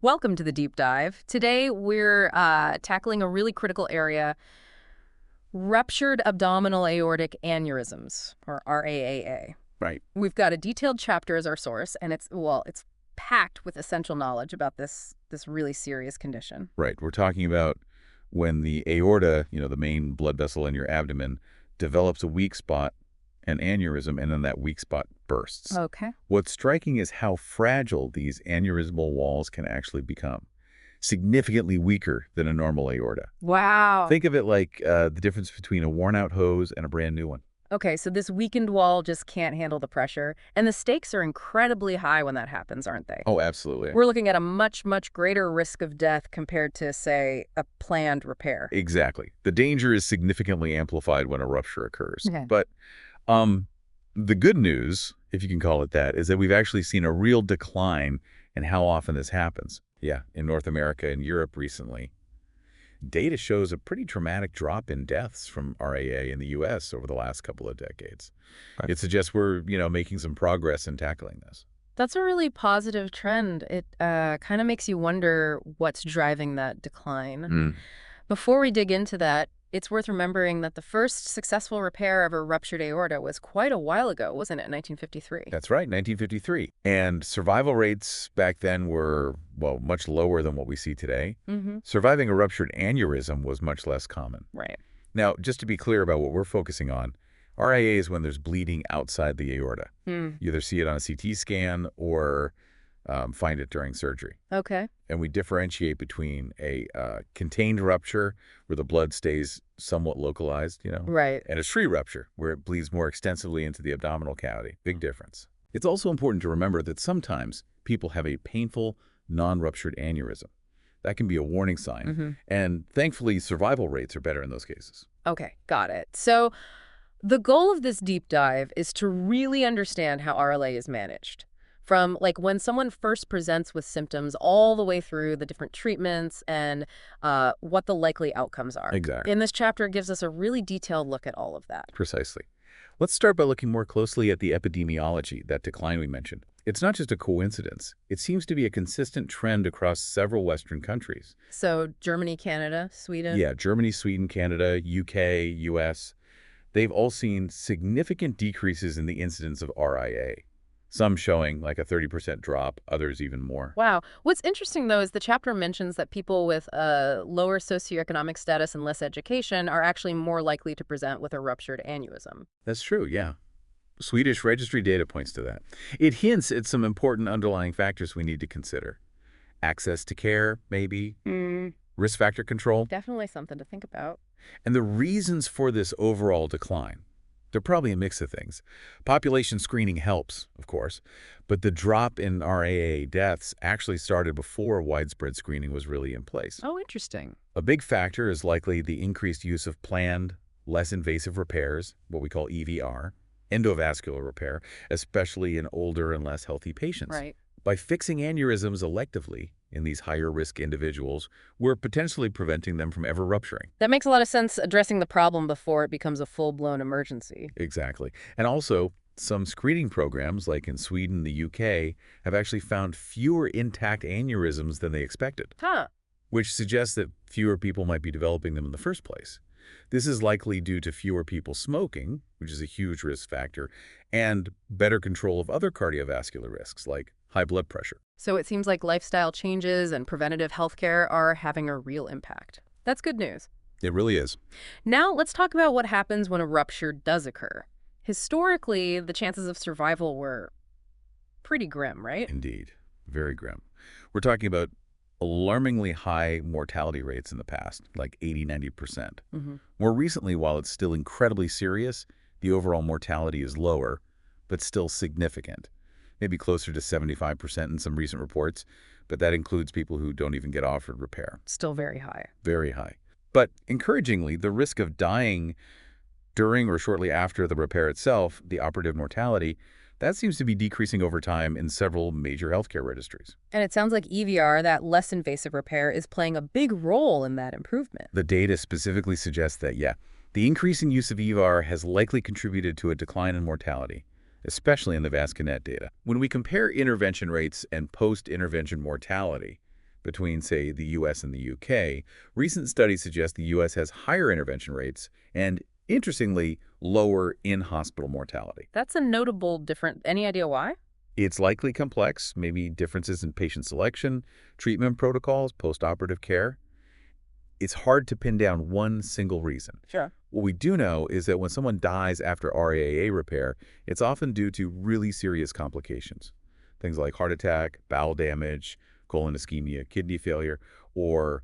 Welcome to the deep dive. Today we're tackling a really critical area, ruptured abdominal aortic aneurysms, or RAAA. Right. We've got a detailed chapter as our source, and it's packed with essential knowledge about this really serious condition. Right. We're talking about when the aorta, the main blood vessel in your abdomen, develops a weak spot, an aneurysm, and then that weak spot bursts. Okay. What's striking is how fragile these aneurysmal walls can actually become, significantly weaker than a normal aorta. Wow. Think of it like the difference between a worn-out hose and a brand new one. Okay, so this weakened wall just can't handle the pressure, and the stakes are incredibly high when that happens, aren't they? Oh, absolutely. We're looking at a much, much greater risk of death compared to, say, a planned repair. Exactly. The danger is significantly amplified when a rupture occurs. Okay. But the good news, if you can call it that, is that we've actually seen a real decline in how often this happens. Yeah, in North America and Europe recently. Data shows a pretty dramatic drop in deaths from RAA in the U.S. over the last couple of decades. Right. It suggests we're, making some progress in tackling this. That's a really positive trend. It kind of makes you wonder what's driving that decline. Before we dig into that, it's worth remembering that the first successful repair of a ruptured aorta was quite a while ago, wasn't it, 1953? That's right, 1953. And survival rates back then were, well, much lower than what we see today. Surviving a ruptured aneurysm was much less common. Right. Now, just to be clear about what we're focusing on, RAA is when there's bleeding outside the aorta. You either see it on a CT scan or find it during surgery. Okay. And we differentiate between a contained rupture, where the blood stays somewhat localized, Right. and a tree rupture, where it bleeds more extensively into the abdominal cavity. Big difference. It's also important to remember that sometimes people have a painful, non-ruptured aneurysm. That can be a warning sign. And thankfully, survival rates are better in those cases. Okay, got it. So the goal of this deep dive is to really understand how RLA is managed. From when someone first presents with symptoms all the way through the different treatments and what the likely outcomes are. Exactly. In this chapter, it gives us a really detailed look at all of that. Precisely. Let's start by looking more closely at the epidemiology, that decline we mentioned. It's not just a coincidence. It seems to be a consistent trend across several Western countries. So Germany, Canada, Sweden? Yeah, Germany, Sweden, Canada, UK, US. They've all seen significant decreases in the incidence of RIA. Some showing like a 30% drop, others even more. Wow. What's interesting, though, is the chapter mentions that people with a lower socioeconomic status and less education are actually more likely to present with a ruptured aneurysm. That's true, yeah. Swedish registry data points to that. It hints at some important underlying factors we need to consider. Access to care, maybe. Risk factor control. Definitely something to think about. And the reasons for this overall decline. They're probably a mix of things. Population screening helps, of course, but the drop in RAA deaths actually started before widespread screening was really in place. Oh, interesting. A big factor is likely the increased use of planned, less invasive repairs, what we call EVAR, endovascular repair, especially in older and less healthy patients. Right. By fixing aneurysms electively in these higher-risk individuals, we're potentially preventing them from ever rupturing. That makes a lot of sense, addressing the problem before it becomes a full-blown emergency. Exactly. And also, some screening programs, like in Sweden and the UK, have actually found fewer intact aneurysms than they expected, which suggests that fewer people might be developing them in the first place. This is likely due to fewer people smoking, which is a huge risk factor, and better control of other cardiovascular risks, like high blood pressure. So it seems like lifestyle changes and preventative healthcare are having a real impact. That's good news. It really is. Now let's talk about what happens when a rupture does occur. Historically, the chances of survival were pretty grim, right? Indeed. Very grim. We're talking about alarmingly high mortality rates in the past, like 80–90%. More recently, while it's still incredibly serious, the overall mortality is lower, but still significant. Maybe closer to 75% in some recent reports, but that includes people who don't even get offered repair. Still very high. Very high. But encouragingly, the risk of dying during or shortly after the repair itself, the operative mortality, that seems to be decreasing over time in several major healthcare registries. And it sounds like EVR, that less invasive repair, is playing a big role in that improvement. The data specifically suggests that, yeah, the increasing use of EVAR has likely contributed to a decline in mortality, especially in the VascuNet data. When we compare intervention rates and post-intervention mortality, between, say, the US and the UK, recent studies suggest the US has higher intervention rates and, interestingly, lower in-hospital mortality. That's a notable difference. Any idea why? It's likely complex, maybe differences in patient selection, treatment protocols, postoperative care. It's hard to pin down one single reason. Sure. What we do know is that when someone dies after RAAA repair, it's often due to really serious complications. Things like heart attack, bowel damage, colon ischemia, kidney failure, or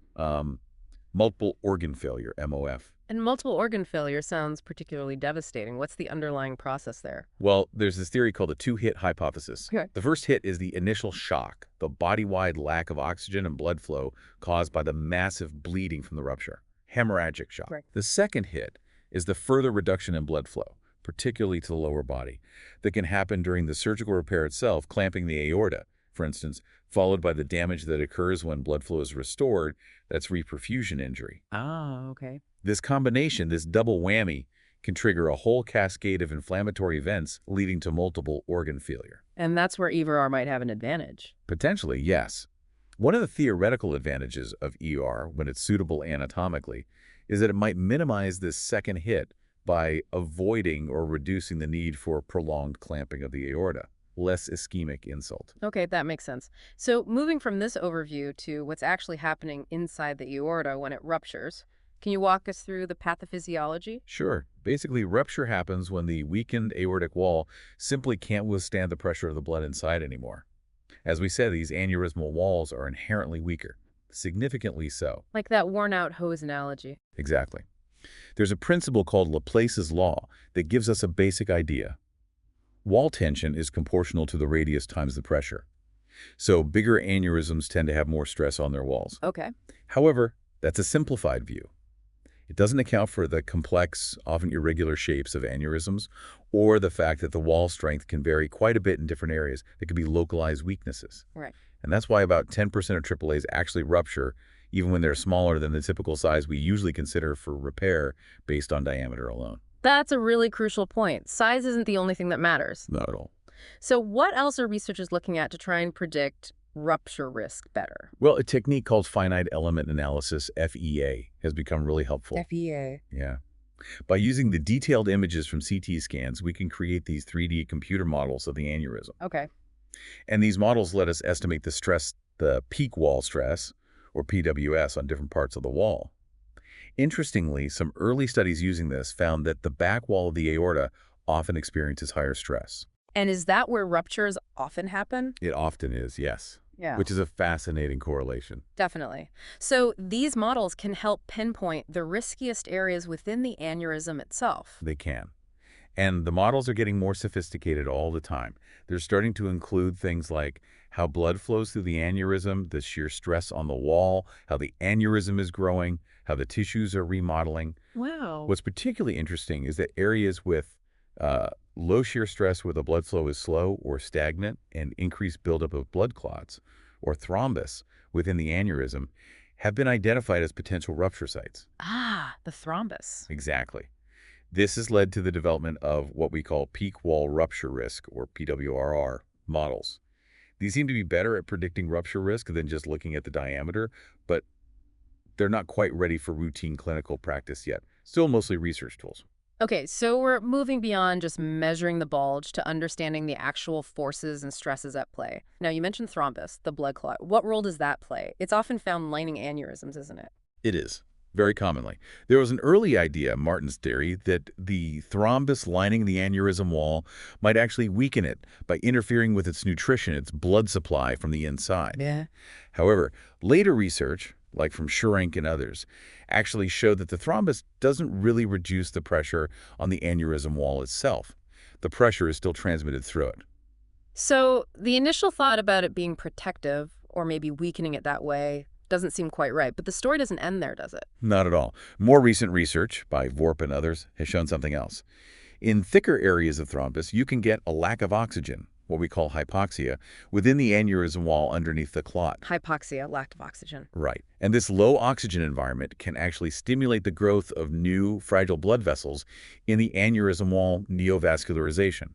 multiple organ failure, MOF. And multiple organ failure sounds particularly devastating. What's the underlying process there? Well, there's this theory called the two-hit hypothesis. Okay. The first hit is the initial shock, the body-wide lack of oxygen and blood flow caused by the massive bleeding from the rupture, hemorrhagic shock. Right. The second hit is the further reduction in blood flow, particularly to the lower body, that can happen during the surgical repair itself, clamping the aorta, for instance, followed by the damage that occurs when blood flow is restored. That's reperfusion injury. Ah, okay. This combination, this double whammy, can trigger a whole cascade of inflammatory events leading to multiple organ failure. And that's where EVAR might have an advantage. Potentially, yes. One of the theoretical advantages of ER, when it's suitable anatomically, is that it might minimize this second hit by avoiding or reducing the need for prolonged clamping of the aorta. Less ischemic insult. Okay, that makes sense. So moving from this overview to what's actually happening inside the aorta when it ruptures, can you walk us through the pathophysiology? Sure. Basically, rupture happens when the weakened aortic wall simply can't withstand the pressure of the blood inside anymore. As we said, these aneurysmal walls are inherently weaker, significantly so. Like that worn-out hose analogy. Exactly. There's a principle called Laplace's law that gives us a basic idea. Wall tension is proportional to the radius times the pressure. So bigger aneurysms tend to have more stress on their walls. Okay. However, that's a simplified view. It doesn't account for the complex, often irregular shapes of aneurysms or the fact that the wall strength can vary quite a bit in different areas that could be localized weaknesses. Right. And that's why about 10% of AAAs actually rupture, even when they're smaller than the typical size we usually consider for repair based on diameter alone. That's a really crucial point. Size isn't the only thing that matters. Not at all. So what else are researchers looking at to try and predict rupture risk better? Well, a technique called finite element analysis, FEA, has become really helpful. FEA. Yeah. By using the detailed images from CT scans, we can create these 3D computer models of the aneurysm. Okay. And these models let us estimate the stress, the peak wall stress, or PWS, on different parts of the wall. Interestingly, some early studies using this found that the back wall of the aorta often experiences higher stress. And is that where ruptures often happen? It often is, yes. Yeah. Which is a fascinating correlation. Definitely. So these models can help pinpoint the riskiest areas within the aneurysm itself. They can. And the models are getting more sophisticated all the time. They're starting to include things like how blood flows through the aneurysm, the shear stress on the wall, how the aneurysm is growing, how the tissues are remodeling. Wow. What's particularly interesting is that areas with low shear stress where the blood flow is slow or stagnant and increased buildup of blood clots or thrombus within the aneurysm have been identified as potential rupture sites. Ah, the thrombus. Exactly. This has led to the development of what we call peak wall rupture risk, or PWRR, models. These seem to be better at predicting rupture risk than just looking at the diameter, but they're not quite ready for routine clinical practice yet. Still mostly research tools. Okay, so we're moving beyond just measuring the bulge to understanding the actual forces and stresses at play. Now, you mentioned thrombus, the blood clot. What role does that play? It's often found lining aneurysms, isn't it? It is. Very commonly. There was an early idea, Martin's theory, that the thrombus lining the aneurysm wall might actually weaken it by interfering with its nutrition, its blood supply from the inside. Yeah. However, later research, like from Schurank and others, actually showed that the thrombus doesn't really reduce the pressure on the aneurysm wall itself. The pressure is still transmitted through it. So the initial thought about it being protective, or maybe weakening it that way, doesn't seem quite right. But the story doesn't end there, does it? Not at all. More recent research by Vorp and others has shown something else. In thicker areas of thrombus, you can get a lack of oxygen, what we call hypoxia, within the aneurysm wall underneath the clot. Hypoxia, lack of oxygen. Right. And this low oxygen environment can actually stimulate the growth of new fragile blood vessels in the aneurysm wall, neovascularization.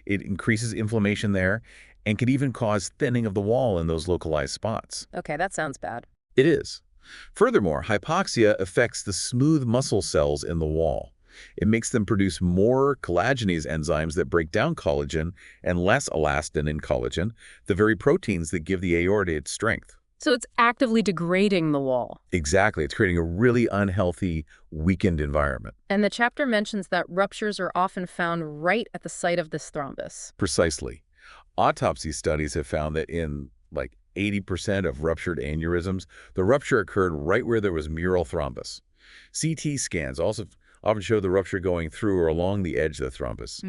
It increases inflammation there, and can even cause thinning of the wall in those localized spots. Okay, that sounds bad. It is. Furthermore, hypoxia affects the smooth muscle cells in the wall. It makes them produce more collagenase enzymes that break down collagen and less elastin in collagen, the very proteins that give the aorta its strength. So it's actively degrading the wall. Exactly. It's creating a really unhealthy, weakened environment. And the chapter mentions that ruptures are often found right at the site of this thrombus. Precisely. Autopsy studies have found that in, 80% of ruptured aneurysms, the rupture occurred right where there was mural thrombus. CT scans also often show the rupture going through or along the edge of the thrombus.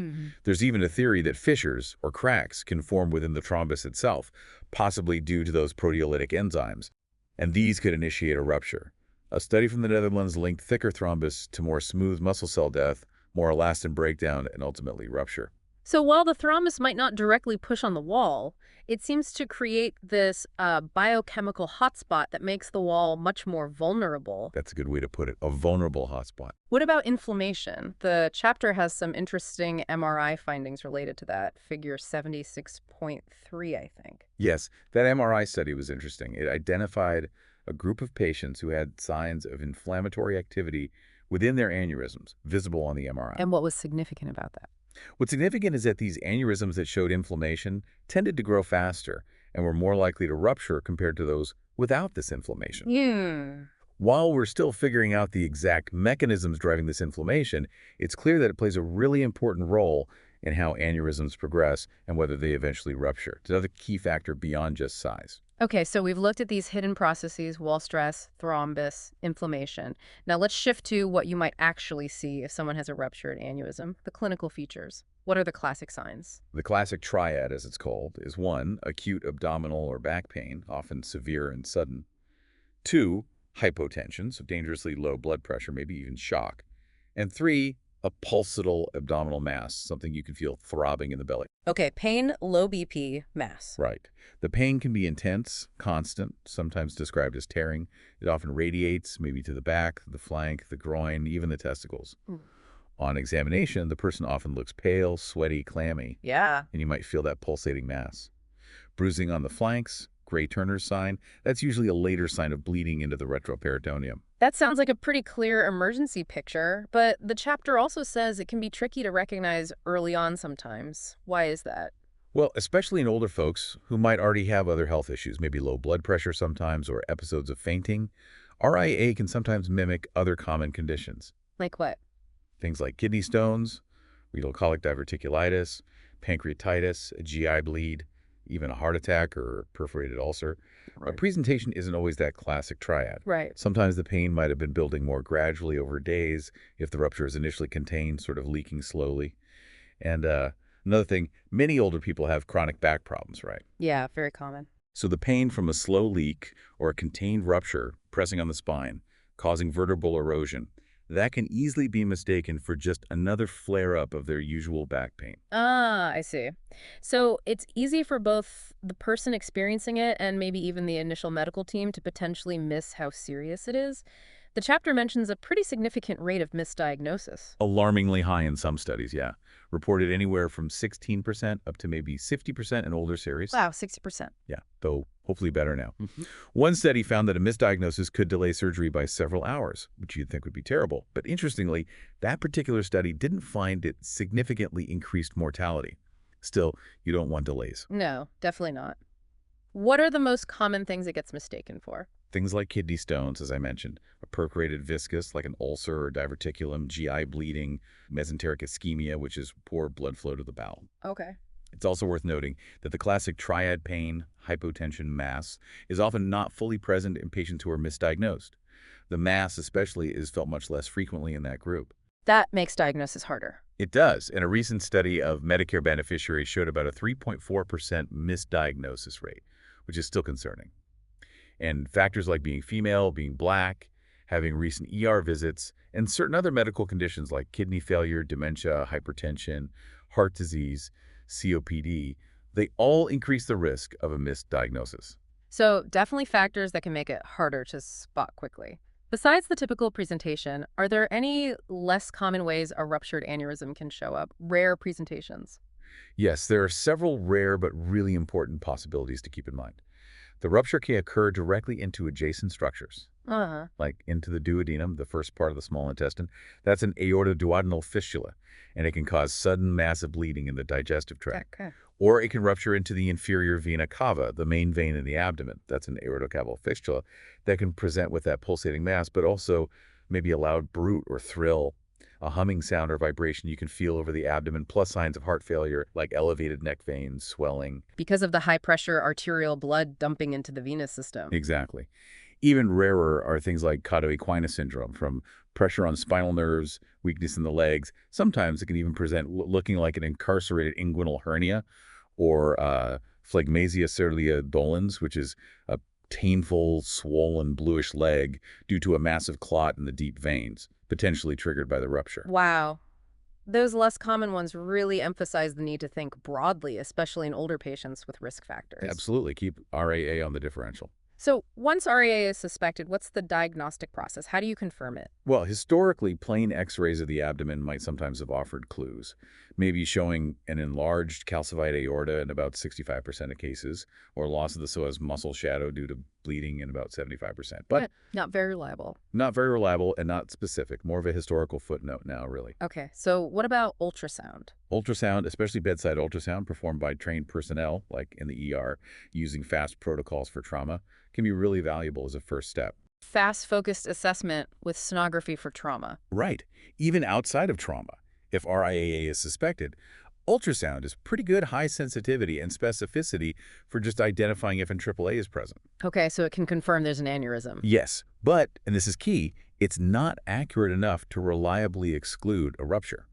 There's even a theory that fissures, or cracks, can form within the thrombus itself, possibly due to those proteolytic enzymes, and these could initiate a rupture. A study from the Netherlands linked thicker thrombus to more smooth muscle cell death, more elastin breakdown, and ultimately rupture. So while the thrombus might not directly push on the wall, it seems to create this biochemical hotspot that makes the wall much more vulnerable. That's a good way to put it, a vulnerable hotspot. What about inflammation? The chapter has some interesting MRI findings related to that, figure 76.3, I think. Yes, that MRI study was interesting. It identified a group of patients who had signs of inflammatory activity within their aneurysms, visible on the MRI. And what was significant about that? What's significant is that these aneurysms that showed inflammation tended to grow faster and were more likely to rupture compared to those without this inflammation. While we're still figuring out the exact mechanisms driving this inflammation, it's clear that it plays a really important role in how aneurysms progress and whether they eventually rupture. It's another key factor beyond just size. Okay, so we've looked at these hidden processes: wall stress, thrombus, inflammation. Now let's shift to what you might actually see if someone has a ruptured aneurysm, the clinical features. What are the classic signs? The classic triad, as it's called, is 1, acute abdominal or back pain, often severe and sudden. 2, hypotension, so dangerously low blood pressure, maybe even shock. And 3, a pulsatile abdominal mass, something you can feel throbbing in the belly. Okay, pain, low BP, mass. Right. The pain can be intense, constant, sometimes described as tearing. It often radiates, maybe to the back, the flank, the groin, even the testicles. On examination, the person often looks pale, sweaty, clammy. Yeah. And you might feel that pulsating mass. Bruising on the flanks, Gray Turner's sign, that's usually a later sign of bleeding into the retroperitoneum. That sounds like a pretty clear emergency picture, but the chapter also says it can be tricky to recognize early on sometimes. Why is that? Well, especially in older folks who might already have other health issues, maybe low blood pressure sometimes or episodes of fainting, RAAA can sometimes mimic other common conditions. Like what? Things like kidney stones, renal colic diverticulitis, pancreatitis, a GI bleed, even a heart attack or perforated ulcer. Right. A presentation isn't always that classic triad. Right. Sometimes the pain might have been building more gradually over days if the rupture is initially contained, sort of leaking slowly. And another thing, many older people have chronic back problems, right? Yeah, very common. So the pain from a slow leak or a contained rupture pressing on the spine, causing vertebral erosion, that can easily be mistaken for just another flare-up of their usual back pain. Ah, I see. So it's easy for both the person experiencing it and maybe even the initial medical team to potentially miss how serious it is. The chapter mentions a pretty significant rate of misdiagnosis. Alarmingly high in some studies, yeah. Reported anywhere from 16% up to maybe 50% in older series. Wow, 60%. Yeah, though hopefully better now. One study found that a misdiagnosis could delay surgery by several hours, which you'd think would be terrible. But interestingly, that particular study didn't find it significantly increased mortality. Still, you don't want delays. No, definitely not. What are the most common things it gets mistaken for? Things like kidney stones, as I mentioned, a perforated viscus like an ulcer or diverticulum, GI bleeding, mesenteric ischemia, which is poor blood flow to the bowel. Okay. It's also worth noting that the classic triad pain, hypotension, mass is often not fully present in patients who are misdiagnosed. The mass especially is felt much less frequently in that group. That makes diagnosis harder. It does, and a recent study of Medicare beneficiaries showed about a 3.4% misdiagnosis rate, which is still concerning. And factors like being female, being black, having recent ER visits, and certain other medical conditions like kidney failure, dementia, hypertension, heart disease, COPD, they all increase the risk of a misdiagnosis. So definitely factors that can make it harder to spot quickly. Besides the typical presentation, are there any less common ways a ruptured aneurysm can show up, rare presentations? Yes, there are several rare but really important possibilities to keep in mind. The rupture can occur directly into adjacent structures, Uh-huh. like into the duodenum, the first part of the small intestine. That's an aortoduodenal fistula, and it can cause sudden massive bleeding in the digestive tract. Okay. Or it can rupture into the inferior vena cava, the main vein in the abdomen. That's an aortocaval fistula that can present with that pulsating mass, but also maybe a loud bruit or thrill, a humming sound or vibration you can feel over the abdomen, plus signs of heart failure like elevated neck veins, swelling. Because of the high pressure arterial blood dumping into the venous system. Exactly. Even rarer are things like cauda-equina syndrome from pressure on spinal nerves, weakness in the legs. Sometimes it can even present looking like an incarcerated inguinal hernia or phlegmasia cerlia dolens, which is a painful, swollen, bluish leg due to a massive clot in the deep veins, potentially triggered by the rupture. Wow. Those less common ones really emphasize the need to think broadly, especially in older patients with risk factors. Absolutely. Keep RAA on the differential. So once RAA is suspected, what's the diagnostic process? How do you confirm it? Well, historically, plain x-rays of the abdomen might sometimes have offered clues, maybe showing an enlarged calcified aorta in about 65% of cases, or loss of the psoas muscle shadow due to bleeding in about 75%. But Not very reliable. not very reliable and not specific, more of a historical footnote now, really. Okay, so what about ultrasound? Ultrasound, especially bedside ultrasound performed by trained personnel, like in the ER, using fast protocols for trauma, can be really valuable as a first step. Fast focused assessment with sonography for trauma. Right. Even outside of trauma, if RIAA is suspected, ultrasound is pretty good high sensitivity and specificity for just identifying if an AAA is present. Okay, so it can confirm there's an aneurysm. Yes, but, and this is key, it's not accurate enough to reliably exclude a rupture.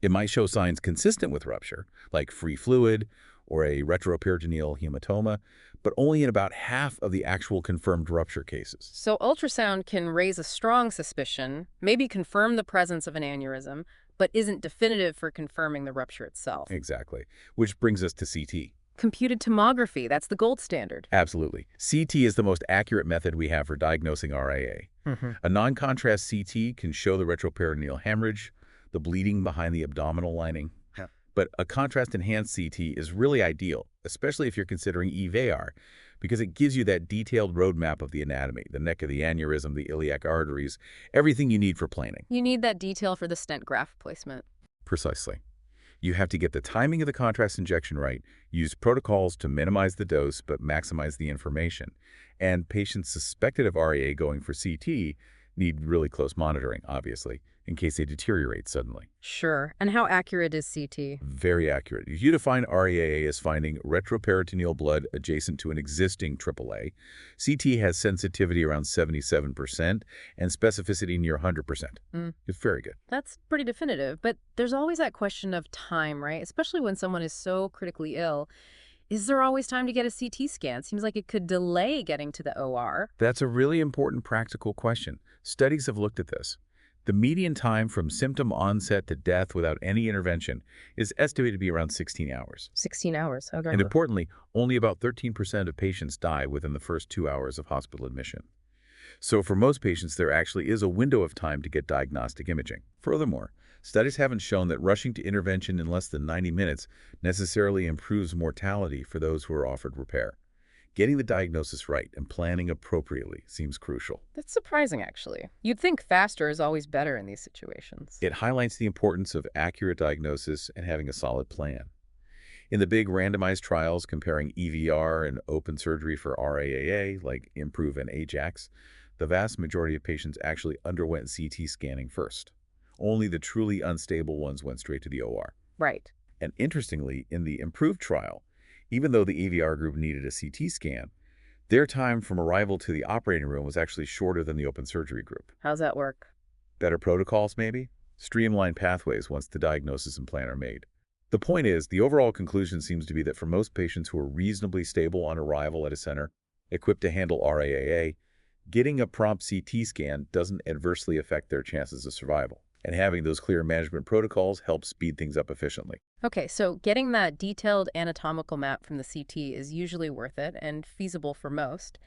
It might show signs consistent with rupture, like free fluid or a retroperitoneal hematoma, but only in about half of the actual confirmed rupture cases. So ultrasound can raise a strong suspicion, maybe confirm the presence of an aneurysm, but isn't definitive for confirming the rupture itself. Exactly. Which brings us to CT. Computed tomography, that's the gold standard. Absolutely. CT is the most accurate method we have for diagnosing RAA. A non-contrast CT can show the retroperitoneal hemorrhage, the bleeding behind the abdominal lining. Yeah. But a contrast-enhanced CT is really ideal, especially if you're considering EVAR, because it gives you that detailed roadmap of the anatomy, the neck of the aneurysm, the iliac arteries, everything you need for planning. You need that detail for the stent graft placement. Precisely. You have to get the timing of the contrast injection right, use protocols to minimize the dose but maximize the information. And patients suspected of RAA going for CT need really close monitoring, obviously, in case they deteriorate suddenly. Sure. And how accurate is CT? Very accurate. You define RAA as finding retroperitoneal blood adjacent to an existing AAA. CT has sensitivity around 77% and specificity near 100%. It's very good. That's pretty definitive, but there's always that question of time, right? Especially when someone is so critically ill. Is there always time to get a CT scan? Seems like it could delay getting to the OR. That's a really important practical question. Studies have looked at this. The median time from symptom onset to death without any intervention is estimated to be around 16 hours. 16 hours. Okay. And importantly, only about 13% of patients die within the first 2 hours of hospital admission. So for most patients, there actually is a window of time to get diagnostic imaging. Furthermore, studies haven't shown that rushing to intervention in less than 90 minutes necessarily improves mortality for those who are offered repair. Getting the diagnosis right and planning appropriately seems crucial. That's surprising, actually. You'd think faster is always better in these situations. It highlights the importance of accurate diagnosis and having a solid plan. In the big randomized trials comparing EVAR and open surgery for RAAA, like IMPROVE and AJAX, the vast majority of patients actually underwent CT scanning first. Only the truly unstable ones went straight to the OR. Right. And interestingly, in the IMPROVE trial, even though the EVAR group needed a CT scan, their time from arrival to the operating room was actually shorter than the open surgery group. How's that work? Better protocols, maybe? Streamlined pathways once the diagnosis and plan are made. The point is, the overall conclusion seems to be that for most patients who are reasonably stable on arrival at a center, equipped to handle RAAA, getting a prompt CT scan doesn't adversely affect their chances of survival. And having those clear management protocols helps speed things up efficiently. Okay, so getting that detailed anatomical map from the CT is usually worth it and feasible for most.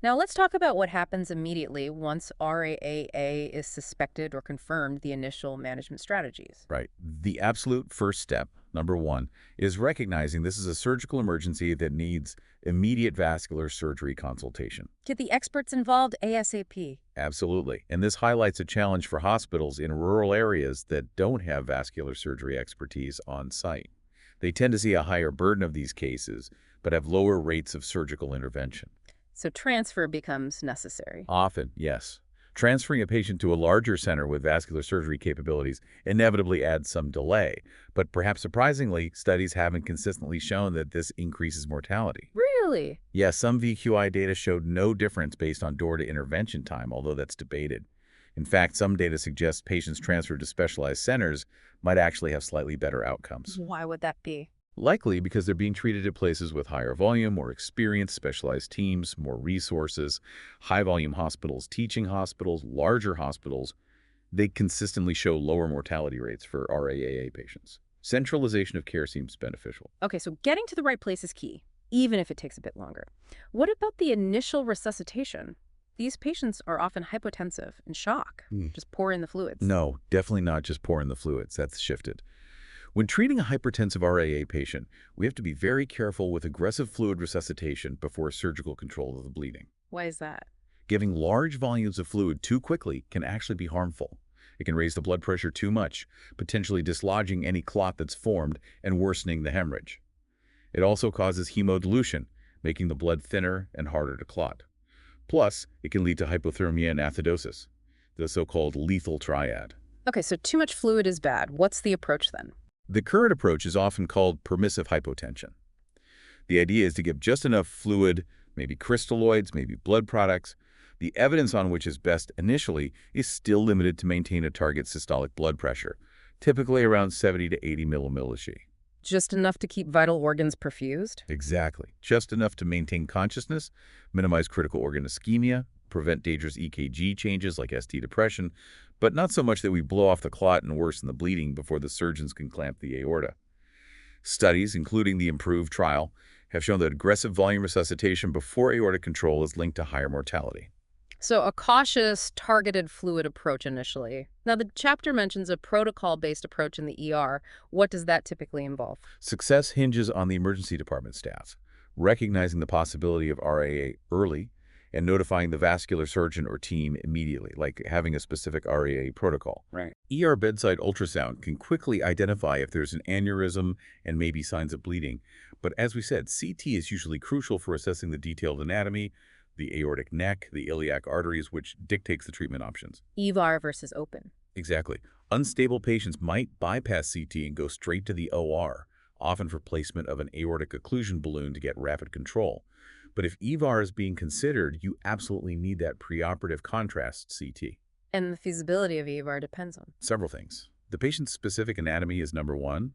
Now let's talk about what happens immediately once RAAA is suspected or confirmed, the initial management strategies. Right. The absolute first step, Number one is recognizing this is a surgical emergency that needs immediate vascular surgery consultation. Get the experts involved ASAP. Absolutely. And this highlights a challenge for hospitals in rural areas that don't have vascular surgery expertise on site. They tend to see a higher burden of these cases, but have lower rates of surgical intervention. So transfer becomes necessary. Often, yes. Transferring a patient to a larger center with vascular surgery capabilities inevitably adds some delay, but perhaps surprisingly, studies haven't consistently shown that this increases mortality. Really? Yes, some VQI data showed no difference based on door-to-intervention time, although that's debated. In fact, some data suggests patients transferred to specialized centers might actually have slightly better outcomes. Why would that be? Likely because they're being treated at places with higher volume, more experienced specialized teams, more resources, high-volume hospitals, teaching hospitals, larger hospitals. They consistently show lower mortality rates for RAAA patients. Centralization of care seems beneficial. Okay, so getting to the right place is key, even if it takes a bit longer. What about the initial resuscitation? These patients are often hypotensive and shock. Just pour in the fluids. No, definitely not just pour in the fluids. That's shifted. When treating a hypertensive RAA patient, we have to be very careful with aggressive fluid resuscitation before surgical control of the bleeding. Why is that? Giving large volumes of fluid too quickly can actually be harmful. It can raise the blood pressure too much, potentially dislodging any clot that's formed and worsening the hemorrhage. It also causes hemodilution, making the blood thinner and harder to clot. Plus, it can lead to hypothermia and acidosis, the so-called lethal triad. Okay, so too much fluid is bad. What's the approach then? The current approach is often called permissive hypotension. The idea is to give just enough fluid, maybe crystalloids, maybe blood products. The evidence on which is best initially is still limited to maintain a target systolic blood pressure, typically around 70 to 80 millimilli. Just enough to keep vital organs perfused? Exactly. Just enough to maintain consciousness, minimize critical organ ischemia, prevent dangerous EKG changes like ST depression, but not so much that we blow off the clot and worsen the bleeding before the surgeons can clamp the aorta. Studies, including the IMPROVE trial, have shown that aggressive volume resuscitation before aortic control is linked to higher mortality. So a cautious, targeted fluid approach initially. Now, the chapter mentions a protocol-based approach in the ER. What does that typically involve? Success hinges on the emergency department staff, recognizing the possibility of RAA early and notifying the vascular surgeon or team immediately, like having a specific RAA protocol. Right. ER bedside ultrasound can quickly identify if there's an aneurysm and maybe signs of bleeding. But as we said, CT is usually crucial for assessing the detailed anatomy, the aortic neck, the iliac arteries, which dictates the treatment options. EVAR versus open. Exactly. Unstable patients might bypass CT and go straight to the OR, often for placement of an aortic occlusion balloon to get rapid control. But if EVAR is being considered, you absolutely need that preoperative contrast CT. And the feasibility of EVAR depends on? Several things. The patient's specific anatomy is number one,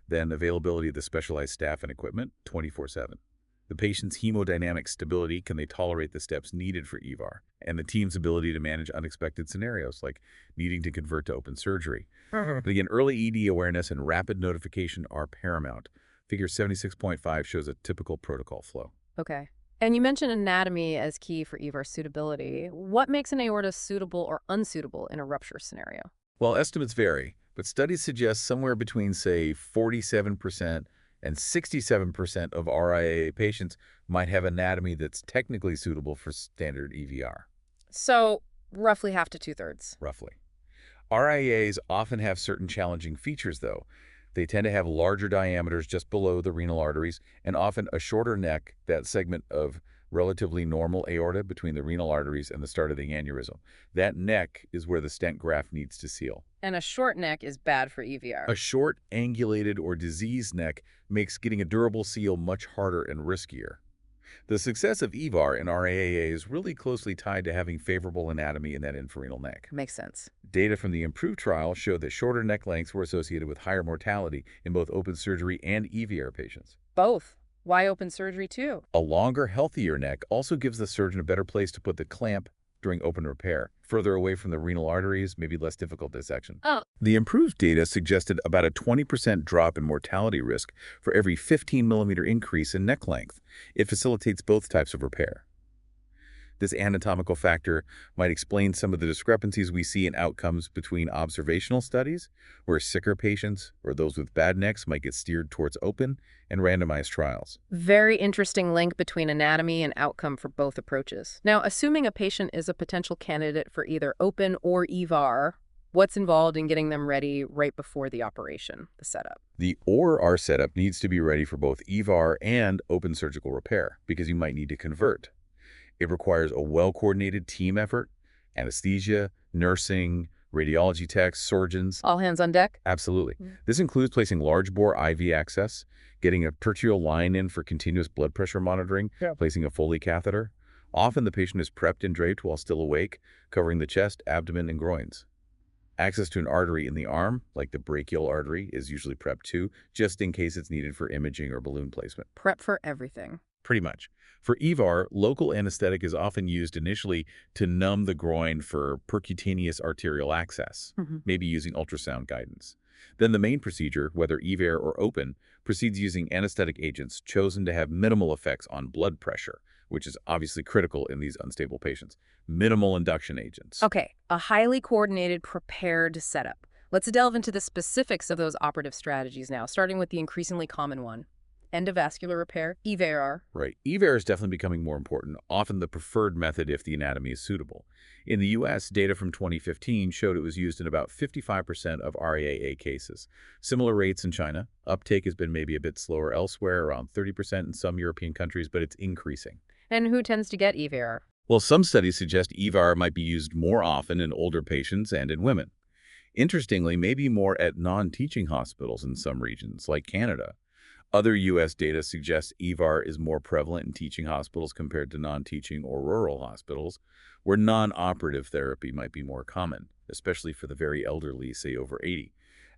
then availability of the specialized staff and equipment 24/7. The patient's hemodynamic stability, can they tolerate the steps needed for EVAR, and the team's ability to manage unexpected scenarios like needing to convert to open surgery. But again, early ED awareness and rapid notification are paramount. Figure 76.5 shows a typical protocol flow. Okay. And you mentioned anatomy as key for EVAR suitability. What makes an aorta suitable or unsuitable in a rupture scenario? Well, estimates vary, but studies suggest somewhere between, say, 47% and 67% of RIAA patients might have anatomy that's technically suitable for standard EVR. So roughly half to two-thirds. Roughly. RIAs often have certain challenging features, though. They tend to have larger diameters just below the renal arteries and often a shorter neck, that segment of relatively normal aorta between the renal arteries and the start of the aneurysm. That neck is where the stent graft needs to seal. And a short neck is bad for EVR. A short, angulated, or diseased neck makes getting a durable seal much harder and riskier. The success of EVAR in RAAA is really closely tied to having favorable anatomy in that infrarenal neck. Makes sense. Data from the IMPROVE trial showed that shorter neck lengths were associated with higher mortality in both open surgery and EVR patients. Both. Why open surgery too? A longer, healthier neck also gives the surgeon a better place to put the clamp during open repair, further away from the renal arteries, maybe less difficult dissection. Oh. The IMPROVE data suggested about a 20% drop in mortality risk for every 15 millimeter increase in neck length. It facilitates both types of repair. This anatomical factor might explain some of the discrepancies we see in outcomes between observational studies, where sicker patients or those with bad necks might get steered towards open, and randomized trials. Very interesting link between anatomy and outcome for both approaches. Now, assuming a patient is a potential candidate for either open or EVAR, what's involved in getting them ready right before the operation, the setup? The OR setup needs to be ready for both EVAR and open surgical repair because you might need to convert. It requires a well-coordinated team effort, anesthesia, nursing, radiology techs, surgeons. All hands on deck? Absolutely. This includes placing large-bore IV access, getting a tertial line in for continuous blood pressure monitoring, placing a Foley catheter. Often the patient is prepped and draped while still awake, covering the chest, abdomen, and groins. Access to an artery in the arm, like the brachial artery, is usually prepped too, just in case it's needed for imaging or balloon placement. Prep for everything. Pretty much. For EVAR, local anesthetic is often used initially to numb the groin for percutaneous arterial access, maybe using ultrasound guidance. Then the main procedure, whether EVAR or open, proceeds using anesthetic agents chosen to have minimal effects on blood pressure, which is obviously critical in these unstable patients. Minimal induction agents. Okay, a highly coordinated, prepared setup. Let's delve into the specifics of those operative strategies now, starting with the increasingly common one. Endovascular repair, EVAR. Right. EVAR is definitely becoming more important, often the preferred method if the anatomy is suitable. In the U.S., data from 2015 showed it was used in about 55% of RAAA cases. Similar rates in China. Uptake has been maybe a bit slower elsewhere, around 30% in some European countries, but it's increasing. And who tends to get EVAR? Well, some studies suggest EVAR might be used more often in older patients and in women. Interestingly, maybe more at non-teaching hospitals in some regions, like Canada. Other U.S. data suggests EVAR is more prevalent in teaching hospitals compared to non-teaching or rural hospitals, where non-operative therapy might be more common, especially for the very elderly, say over 80.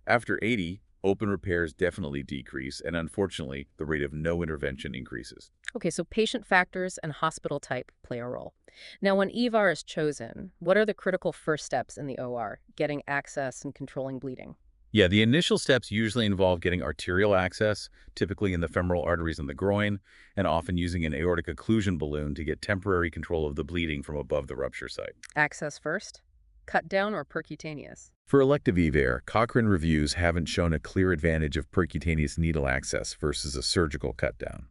After 80, open repairs definitely decrease, and unfortunately, the rate of no intervention increases. Okay, so patient factors and hospital type play a role. Now, when EVAR is chosen, what are the critical first steps in the OR, getting access and controlling bleeding? Yeah, the initial steps usually involve getting arterial access, typically in the femoral arteries in the groin, and often using an aortic occlusion balloon to get temporary control of the bleeding from above the rupture site. Access first? Cut down or percutaneous? For elective EVAR, Cochrane reviews haven't shown a clear advantage of percutaneous needle access versus a surgical cut down.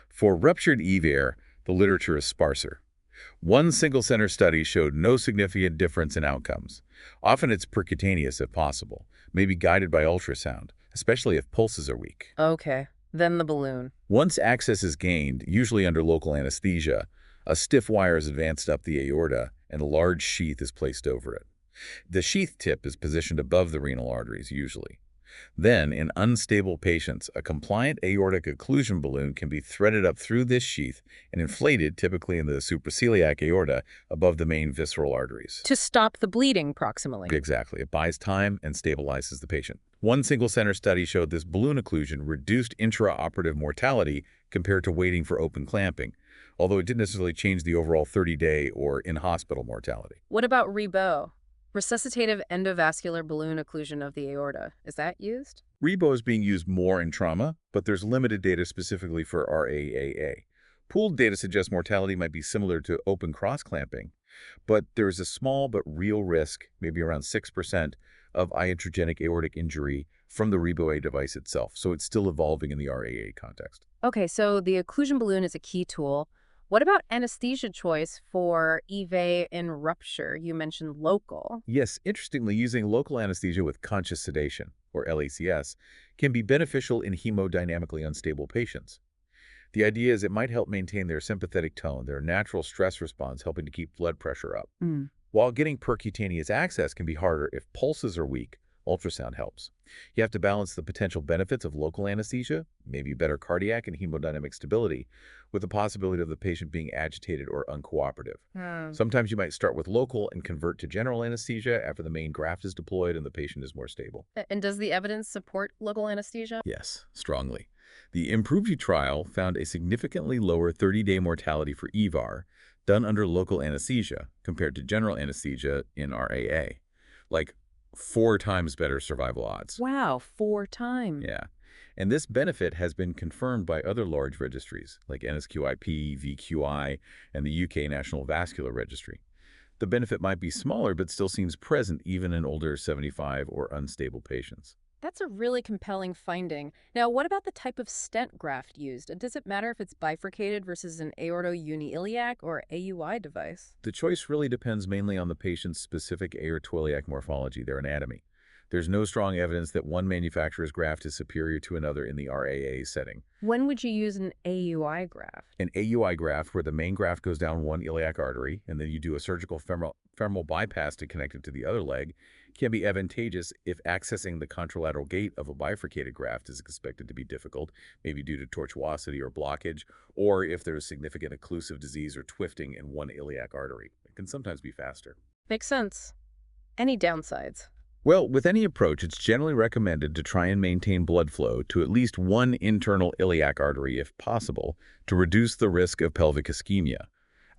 For ruptured EVAR, the literature is sparser. One single-center study showed no significant difference in outcomes. Often it's percutaneous if possible, maybe guided by ultrasound, especially if pulses are weak. Okay, then the balloon. Once access is gained, usually under local anesthesia, a stiff wire is advanced up the aorta and a large sheath is placed over it. The sheath tip is positioned above the renal arteries, usually. Then, in unstable patients, a compliant aortic occlusion balloon can be threaded up through this sheath and inflated, typically in the supraceliac aorta, above the main visceral arteries. To stop the bleeding proximally. Exactly. It buys time and stabilizes the patient. One single-center study showed this balloon occlusion reduced intraoperative mortality compared to waiting for open clamping, although it didn't necessarily change the overall 30-day or in-hospital mortality. What about RAAA? Resuscitative endovascular balloon occlusion of the aorta. Is that used? RAAA is being used more in trauma, but there's limited data specifically for RAAA. Pooled data suggests mortality might be similar to open cross-clamping, but there is a small but real risk, maybe around 6%, of iatrogenic aortic injury from the RAAA device itself, so it's still evolving in the RAAA context. Okay, so the occlusion balloon is a key tool. What about anesthesia choice for EVA in rupture? You mentioned local. Yes, interestingly, using local anesthesia with conscious sedation, or LACS, can be beneficial in hemodynamically unstable patients. The idea is it might help maintain their sympathetic tone, their natural stress response, helping to keep blood pressure up. While getting percutaneous access can be harder if pulses are weak, ultrasound helps. You have to balance the potential benefits of local anesthesia, maybe better cardiac and hemodynamic stability, with the possibility of the patient being agitated or uncooperative. Sometimes you might start with local and convert to general anesthesia after the main graft is deployed and the patient is more stable. And does the evidence support local anesthesia? Yes, strongly. The IMPROVE trial found a significantly lower 30-day mortality for EVAR done under local anesthesia compared to general anesthesia in RAA, like 4 times better survival odds. Wow, 4 times. Yeah. And this benefit has been confirmed by other large registries, like NSQIP, VQI, and the UK National Vascular Registry. The benefit might be smaller, but still seems present even in older 75 or unstable patients. That's a really compelling finding. Now, what about the type of stent graft used? Does it matter if it's bifurcated versus an aortoiliac or AUI device? The choice really depends mainly on the patient's specific aortoiliac morphology, their anatomy. There's no strong evidence that one manufacturer's graft is superior to another in the RAAA setting. When would you use an AUI graft? An AUI graft, where the main graft goes down one iliac artery, and then you do a surgical femoral bypass to connect it to the other leg, can be advantageous if accessing the contralateral gate of a bifurcated graft is expected to be difficult, maybe due to tortuosity or blockage, or if there is significant occlusive disease or twisting in one iliac artery. It can sometimes be faster. Makes sense. Any downsides? Well, with any approach, it's generally recommended to try and maintain blood flow to at least one internal iliac artery if possible to reduce the risk of pelvic ischemia.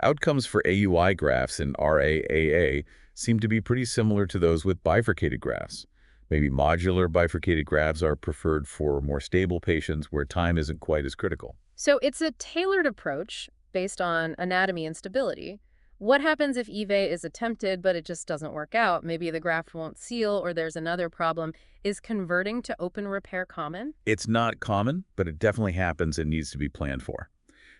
Outcomes for AUI grafts in RAAA seem to be pretty similar to those with bifurcated grafts. Maybe modular bifurcated grafts are preferred for more stable patients where time isn't quite as critical. So it's a tailored approach based on anatomy and stability. What happens if EVA is attempted, but it just doesn't work out? Maybe the graft won't seal or there's another problem. Is converting to open repair common? It's not common, but it definitely happens and needs to be planned for.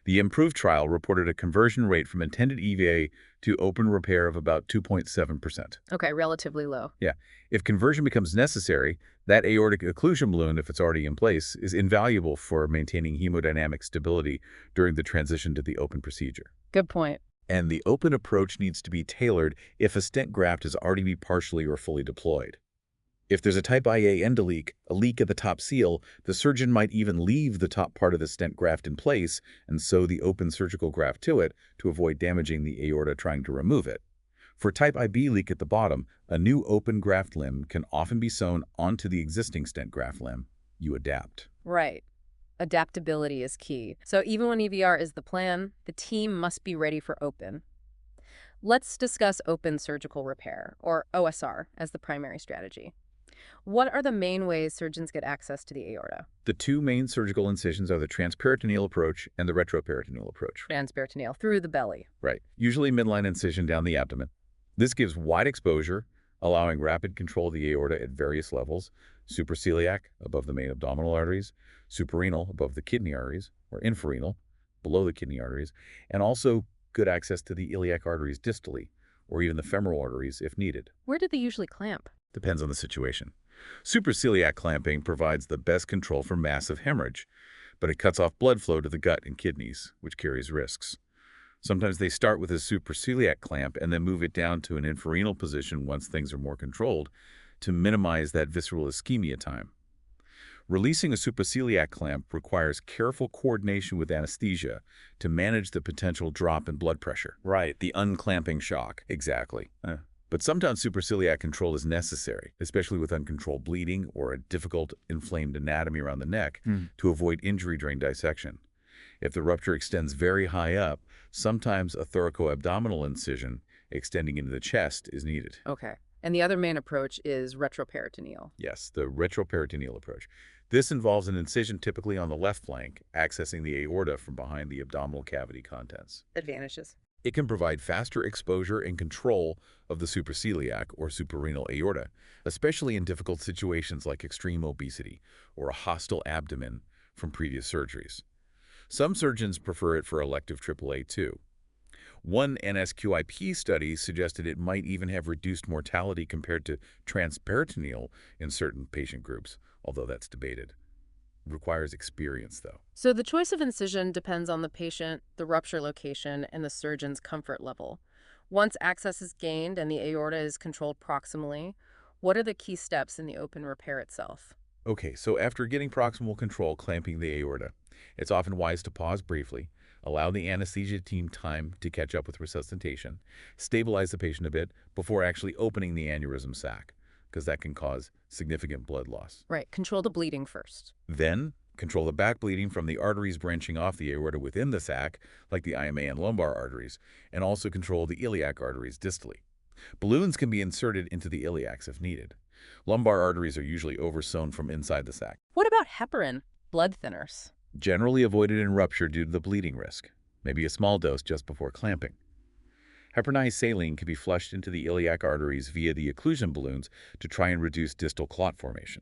The IMPROVE trial reported a conversion rate from intended EVA to open repair of about 2.7%. Okay, relatively low. Yeah. If conversion becomes necessary, that aortic occlusion balloon, if it's already in place, is invaluable for maintaining hemodynamic stability during the transition to the open procedure. Good point. And the open approach needs to be tailored if a stent graft is already be partially or fully deployed. If there's a type IA endoleak, a leak at the top seal, the surgeon might even leave the top part of the stent graft in place and sew the open surgical graft to it to avoid damaging the aorta trying to remove it. For type IB leak at the bottom, a new open graft limb can often be sewn onto the existing stent graft limb. You adapt. Right. Adaptability is key. So even when EVR is the plan, the team must be ready for open. Let's discuss open surgical repair, or OSR, as the primary strategy. What are the main ways surgeons get access to the aorta? The two main surgical incisions are the transperitoneal approach and the retroperitoneal approach. Transperitoneal, through the belly. Right. Usually midline incision down the abdomen. This gives wide exposure, allowing rapid control of the aorta at various levels: supraceliac, above the main abdominal arteries; suprarenal, above the kidney arteries; or infrarenal, below the kidney arteries; and also good access to the iliac arteries distally, or even the femoral arteries if needed. Where do they usually clamp? Depends on the situation. Supraceliac clamping provides the best control for massive hemorrhage, but it cuts off blood flow to the gut and kidneys, which carries risks. Sometimes they start with a supraceliac clamp and then move it down to an infrarenal position once things are more controlled to minimize that visceral ischemia time. Releasing a supraceliac clamp requires careful coordination with anesthesia to manage the potential drop in blood pressure. Right, the unclamping shock. Exactly. But sometimes supraceliac control is necessary, especially with uncontrolled bleeding or a difficult inflamed anatomy around the neck, to avoid injury during dissection. If the rupture extends very high up, sometimes a thoracoabdominal incision extending into the chest is needed. Okay. And the other main approach is retroperitoneal. Yes, the retroperitoneal approach. This involves an incision typically on the left flank, accessing the aorta from behind the abdominal cavity contents. Advantages. It can provide faster exposure and control of the supraceliac or suprarenal aorta, especially in difficult situations like extreme obesity or a hostile abdomen from previous surgeries. Some surgeons prefer it for elective AAA too. One NSQIP study suggested it might even have reduced mortality compared to transperitoneal in certain patient groups, although that's debated. Requires experience, though. So the choice of incision depends on the patient, the rupture location, and the surgeon's comfort level. Once access is gained and the aorta is controlled proximally, what are the key steps in the open repair itself? Okay, so after getting proximal control clamping the aorta, it's often wise to pause briefly, allow the anesthesia team time to catch up with resuscitation, stabilize the patient a bit before actually opening the aneurysm sac, because that can cause significant blood loss. Right, control the bleeding first. Then, control the back bleeding from the arteries branching off the aorta within the sac, like the IMA and lumbar arteries, and also control the iliac arteries distally. Balloons can be inserted into the iliacs if needed. Lumbar arteries are usually oversewn from inside the sac. What about about heparin, blood thinners? Generally avoided in rupture due to the bleeding risk, maybe a small dose just before clamping. Heparinized saline can be flushed into the iliac arteries via the occlusion balloons to try and reduce distal clot formation.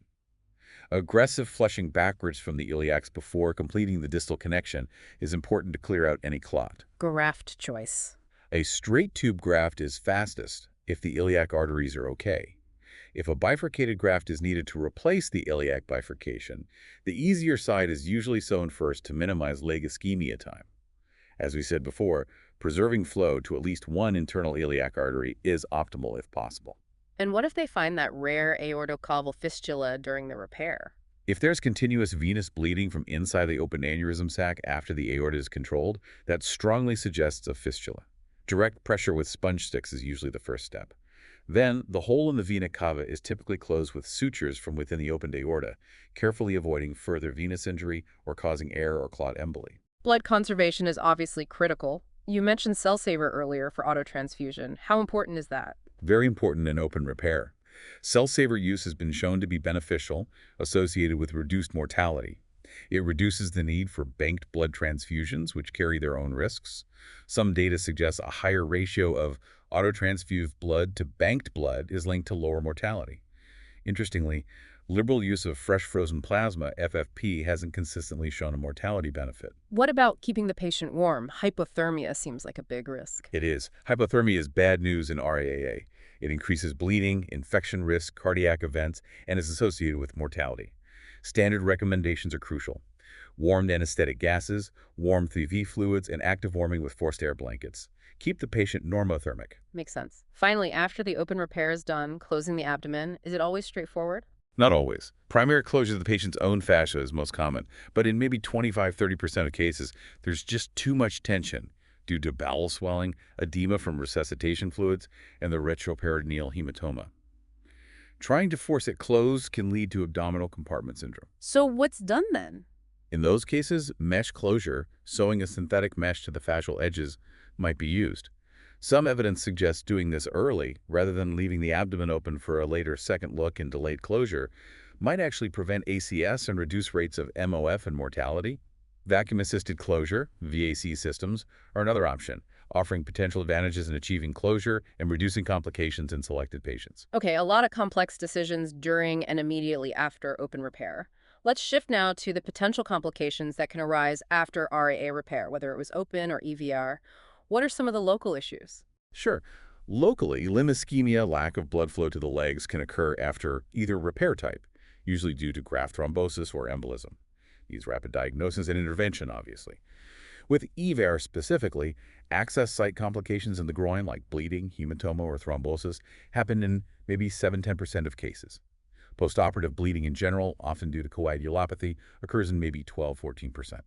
Aggressive flushing backwards from the iliacs before completing the distal connection is important to clear out any clot. Graft choice. A straight tube graft is fastest if the iliac arteries are okay. If a bifurcated graft is needed to replace the iliac bifurcation, the easier side is usually sewn first to minimize leg ischemia time. As we said before, preserving flow to at least one internal iliac artery is optimal if possible. And what if they find that rare aortocaval fistula during the repair? If there's continuous venous bleeding from inside the open aneurysm sac after the aorta is controlled, that strongly suggests a fistula. Direct pressure with sponge sticks is usually the first step. Then, the hole in the vena cava is typically closed with sutures from within the opened aorta, carefully avoiding further venous injury or causing air or clot emboli. Blood conservation is obviously critical. You mentioned cell saver earlier for autotransfusion. How important is that? Very important in open repair. Cell saver use has been shown to be beneficial, associated with reduced mortality. It reduces the need for banked blood transfusions, which carry their own risks. Some data suggests a higher ratio of autotransfused blood to banked blood is linked to lower mortality. Interestingly, liberal use of fresh frozen plasma, FFP, hasn't consistently shown a mortality benefit. What about keeping the patient warm? Hypothermia seems like a big risk. It is. Hypothermia is bad news in RAAA. It increases bleeding, infection risk, cardiac events, and is associated with mortality. Standard recommendations are crucial. Warmed anesthetic gases, warm 3V fluids, and active warming with forced air blankets. Keep the patient normothermic. Makes sense. Finally, after the open repair is done, closing the abdomen, is it always straightforward? Not always. Primary closure of the patient's own fascia is most common, but in maybe 25–30% of cases, there's just too much tension due to bowel swelling, edema from resuscitation fluids, and the retroperitoneal hematoma. Trying to force it closed can lead to abdominal compartment syndrome. So what's done then? In those cases, mesh closure, sewing a synthetic mesh to the fascial edges, might be used. Some evidence suggests doing this early, rather than leaving the abdomen open for a later second look and delayed closure, might actually prevent ACS and reduce rates of MOF and mortality. Vacuum-assisted closure, VAC systems, are another option, offering potential advantages in achieving closure and reducing complications in selected patients. Okay, a lot of complex decisions during and immediately after open repair. Let's shift now to the potential complications that can arise after RAA repair, whether it was open or EVAR. What are some of the local issues? Sure. Locally, limb ischemia, lack of blood flow to the legs, can occur after either repair type, usually due to graft thrombosis or embolism. Needs rapid diagnosis and intervention, obviously. With EVAR specifically, access site complications in the groin like bleeding, hematoma, or thrombosis happen in maybe 7–10% of cases. Postoperative bleeding in general, often due to coagulopathy, occurs in maybe 12–14%.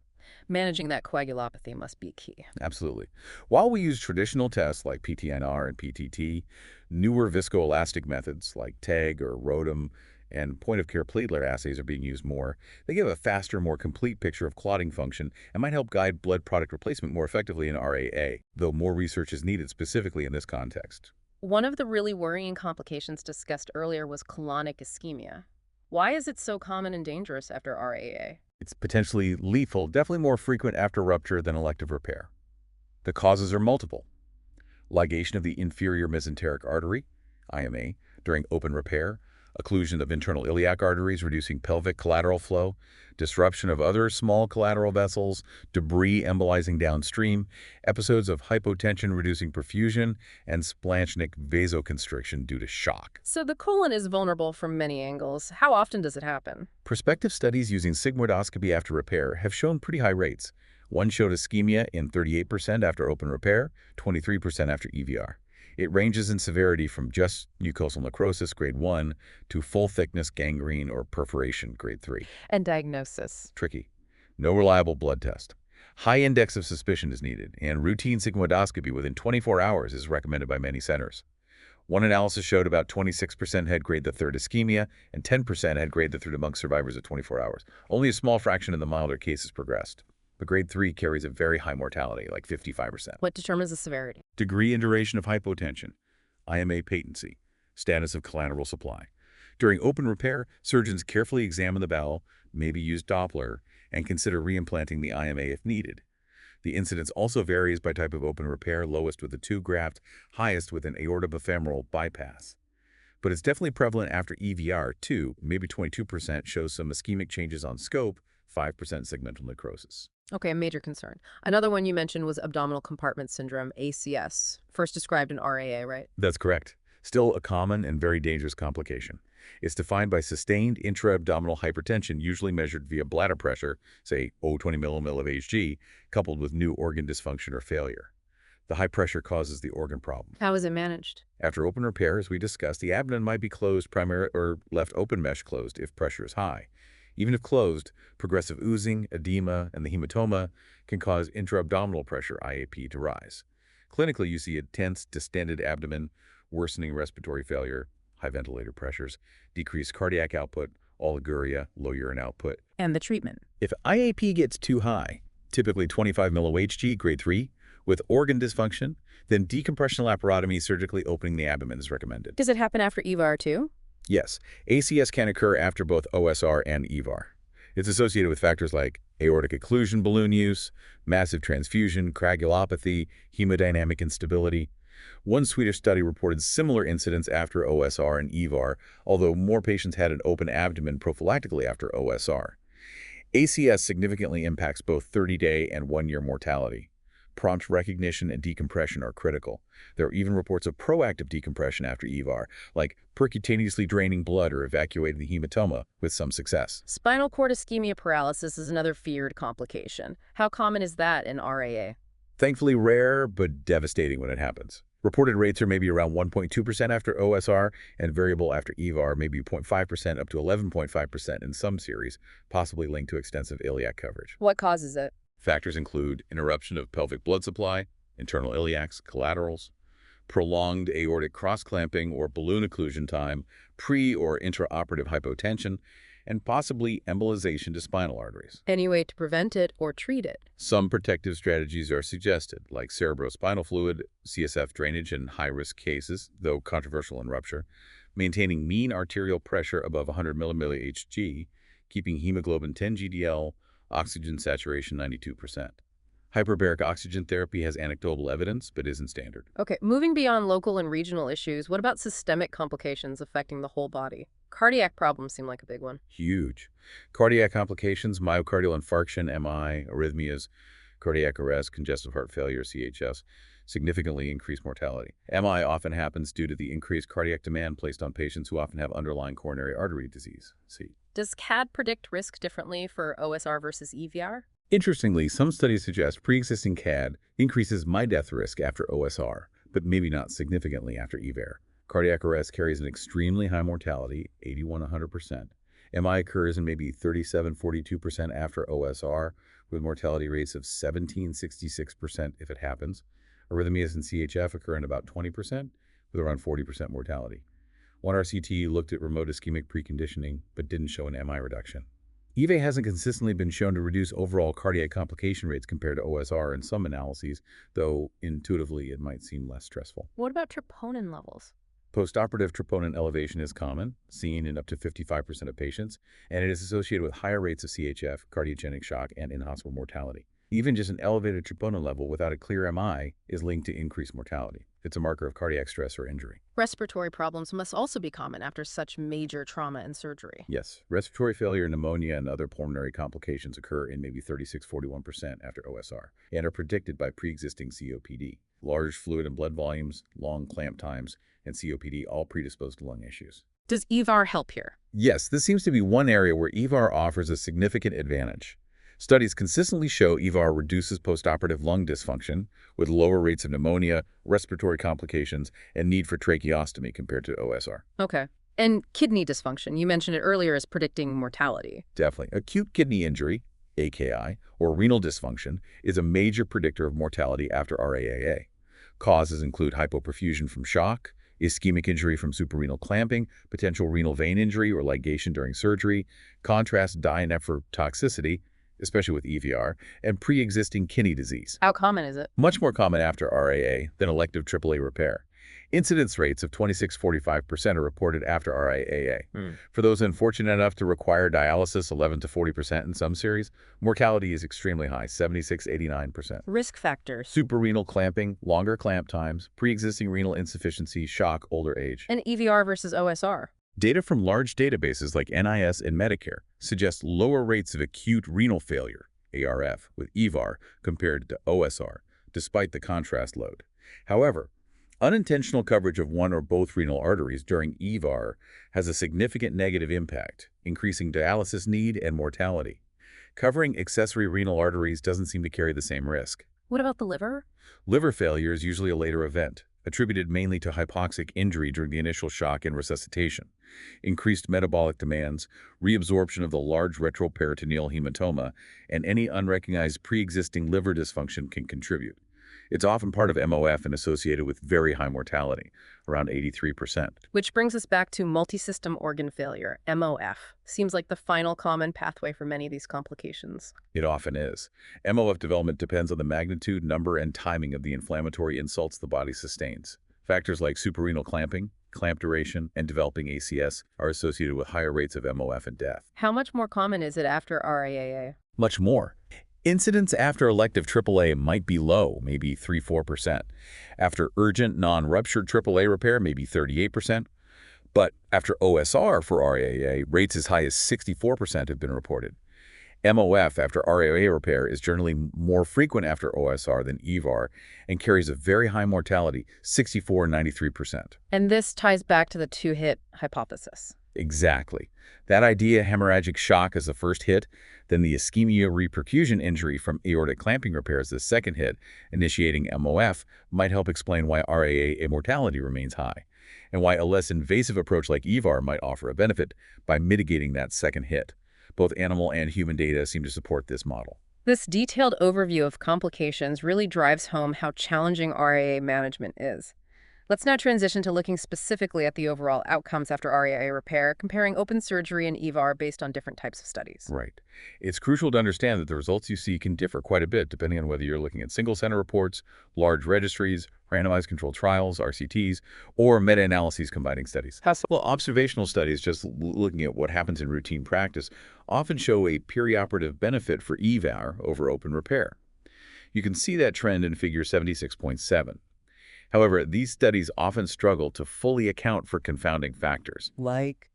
Managing that coagulopathy must be key. Absolutely. While we use traditional tests like PTNR and PTT, newer viscoelastic methods like TEG or ROTEM and point-of-care platelet assays are being used more. They give a faster, more complete picture of clotting function and might help guide blood product replacement more effectively in RAA, though more research is needed specifically in this context. One of the really worrying complications discussed earlier was colonic ischemia. Why is it so common and dangerous after RAA? It's potentially lethal, definitely more frequent after rupture than elective repair. The causes are multiple. Ligation of the inferior mesenteric artery, IMA, during open repair, occlusion of internal iliac arteries, reducing pelvic collateral flow, disruption of other small collateral vessels, debris embolizing downstream, episodes of hypotension reducing perfusion, and splanchnic vasoconstriction due to shock. So the colon is vulnerable from many angles. How often does it happen? Prospective studies using sigmoidoscopy after repair have shown pretty high rates. One showed ischemia in 38% after open repair, 23% after EVAR. It ranges in severity from just mucosal necrosis, grade 1, to full-thickness gangrene or perforation, grade 3. And diagnosis? Tricky. No reliable blood test. High index of suspicion is needed, and routine sigmoidoscopy within 24 hours is recommended by many centers. One analysis showed about 26% had grade the 3rd ischemia, and 10% had grade the 3rd among survivors at 24 hours. Only a small fraction of the milder cases progressed. But grade 3 carries a very high mortality, like 55%. What determines the severity? Degree and duration of hypotension, IMA patency, status of collateral supply. During open repair, surgeons carefully examine the bowel, maybe use Doppler, and consider reimplanting the IMA if needed. The incidence also varies by type of open repair, lowest with a 2 graft, highest with an aortobifemoral bypass. But it's definitely prevalent after EVAR too. Maybe 22% shows some ischemic changes on scope, 5% segmental necrosis. Okay, a major concern. Another one you mentioned was abdominal compartment syndrome, ACS, first described in RAA, right? That's correct. Still a common and very dangerous complication. It's defined by sustained intra-abdominal hypertension, usually measured via bladder pressure, say 020 millimil of Hg, coupled with new organ dysfunction or failure. The high pressure causes the organ problem. How is it managed? After open repair, as we discussed, the abdomen might be closed or left open mesh closed if pressure is high. Even if closed, progressive oozing, edema, and the hematoma can cause intra-abdominal pressure, IAP, to rise. Clinically, you see a tense, distended abdomen, worsening respiratory failure, high ventilator pressures, decreased cardiac output, oliguria, low urine output. And the treatment? If IAP gets too high, typically 25 mil-Hg, grade 3, with organ dysfunction, then decompressional laparotomy, surgically opening the abdomen, is recommended. Does it happen after EVAR too? Yes, ACS can occur after both OSR and EVAR. It's associated with factors like aortic occlusion balloon use, massive transfusion, coagulopathy, hemodynamic instability. One Swedish study reported similar incidents after OSR and EVAR, although more patients had an open abdomen prophylactically after OSR. ACS significantly impacts both 30-day and 1-year mortality. Prompt recognition and decompression are critical. There are even reports of proactive decompression after EVAR, like percutaneously draining blood or evacuating the hematoma, with some success. Spinal cord ischemia paralysis is another feared complication. How common is that in RAA? Thankfully rare, but devastating when it happens. Reported rates are maybe around 1.2% after OSR and variable after EVAR, maybe 0.5% up to 11.5% in some series, possibly linked to extensive iliac coverage. What causes it? Factors include interruption of pelvic blood supply, internal iliacs, collaterals, prolonged aortic cross-clamping or balloon occlusion time, pre- or intraoperative hypotension, and possibly embolization to spinal arteries. Any way to prevent it or treat it? Some protective strategies are suggested, like cerebrospinal fluid, CSF drainage in high-risk cases, though controversial in rupture, maintaining mean arterial pressure above 100 millimilli Hg, keeping hemoglobin 10 GDL, oxygen saturation 92%. Hyperbaric oxygen therapy has anecdotal evidence, but isn't standard. Okay, moving beyond local and regional issues, what about systemic complications affecting the whole body? Cardiac problems seem like a big one. Huge. Cardiac complications, myocardial infarction, MI, arrhythmias, cardiac arrest, congestive heart failure, CHF, significantly increase mortality. MI often happens due to the increased cardiac demand placed on patients who often have underlying coronary artery disease. See. Does CAD predict risk differently for OSR versus EVAR? Interestingly, some studies suggest pre-existing CAD increases MI-death risk after OSR, but maybe not significantly after EVAR. Cardiac arrest carries an extremely high mortality, 81–100%. MI occurs in maybe 37–42% after OSR, with mortality rates of 17–66% if it happens. Arrhythmias and CHF occur in about 20%, with around 40% mortality. One RCT looked at remote ischemic preconditioning, but didn't show an MI reduction. EVA hasn't consistently been shown to reduce overall cardiac complication rates compared to OSR in some analyses, though intuitively it might seem less stressful. What about troponin levels? Postoperative troponin elevation is common, seen in up to 55% of patients, and it is associated with higher rates of CHF, cardiogenic shock, and in-hospital mortality. Even just an elevated troponin level without a clear MI is linked to increased mortality. It's a marker of cardiac stress or injury. Respiratory problems must also be common after such major trauma and surgery. Yes, respiratory failure, pneumonia, and other pulmonary complications occur in maybe 36–41% after OSR and are predicted by pre-existing COPD. Large fluid and blood volumes, long clamp times, and COPD all predispose to lung issues. Does EVAR help here? Yes, this seems to be one area where EVAR offers a significant advantage. Studies consistently show EVAR reduces postoperative lung dysfunction with lower rates of pneumonia, respiratory complications, and need for tracheostomy compared to OSR. Okay. And kidney dysfunction, you mentioned it earlier as predicting mortality. Definitely. Acute kidney injury, AKI, or renal dysfunction is a major predictor of mortality after RAAA. Causes include hypoperfusion from shock, ischemic injury from suprarenal clamping, potential renal vein injury or ligation during surgery, contrast dinephrotoxicity, especially with EVAR, and pre-existing kidney disease. How common is it? Much more common after RAA than elective AAA repair. Incidence rates of 26–45% are reported after RAAA. Hmm. For those unfortunate enough to require dialysis, 11 to 40% in some series, mortality is extremely high, 76–89%. Risk factors. Suprarenal clamping, longer clamp times, pre-existing renal insufficiency, shock, older age. And EVR versus OSR. Data from large databases like NIS and Medicare suggest lower rates of acute renal failure, ARF, with EVAR compared to OSR, despite the contrast load. However, unintentional coverage of one or both renal arteries during EVAR has a significant negative impact, increasing dialysis need and mortality. Covering accessory renal arteries doesn't seem to carry the same risk. What about the liver? Liver failure is usually a later event, attributed mainly to hypoxic injury during the initial shock and resuscitation. Increased metabolic demands, reabsorption of the large retroperitoneal hematoma, and any unrecognized pre-existing liver dysfunction can contribute. It's often part of MOF and associated with very high mortality, around 83%. Which brings us back to multisystem organ failure, MOF. Seems like the final common pathway for many of these complications. It often is. MOF development depends on the magnitude, number, and timing of the inflammatory insults the body sustains. Factors like suprarenal clamping, clamp duration, and developing ACS are associated with higher rates of MOF and death. How much more common is it after RAAA? Much more. Incidence after elective AAA might be low, maybe 3–4%. After urgent non-ruptured AAA repair, maybe 38%. But after OSR for RAAA, rates as high as 64% have been reported. MOF after RAAA repair is generally more frequent after OSR than EVAR and carries a very high mortality, 64–93%. And this ties back to the two-hit hypothesis. Exactly. That idea, hemorrhagic shock as the first hit, then the ischemia reperfusion injury from aortic clamping repair as the second hit, initiating MOF, might help explain why RAAA mortality remains high, and why a less invasive approach like EVAR might offer a benefit by mitigating that second hit. Both animal and human data seem to support this model. This detailed overview of complications really drives home how challenging RAAA management is. Let's now transition to looking specifically at the overall outcomes after RAAA repair, comparing open surgery and EVAR based on different types of studies. Right. It's crucial to understand that the results you see can differ quite a bit depending on whether you're looking at single-center reports, large registries, randomized controlled trials, RCTs, or meta-analyses combining studies. Well, observational studies, just looking at what happens in routine practice, often show a perioperative benefit for EVAR over open repair. You can see that trend in figure 76.7. However, these studies often struggle to fully account for confounding factors. Like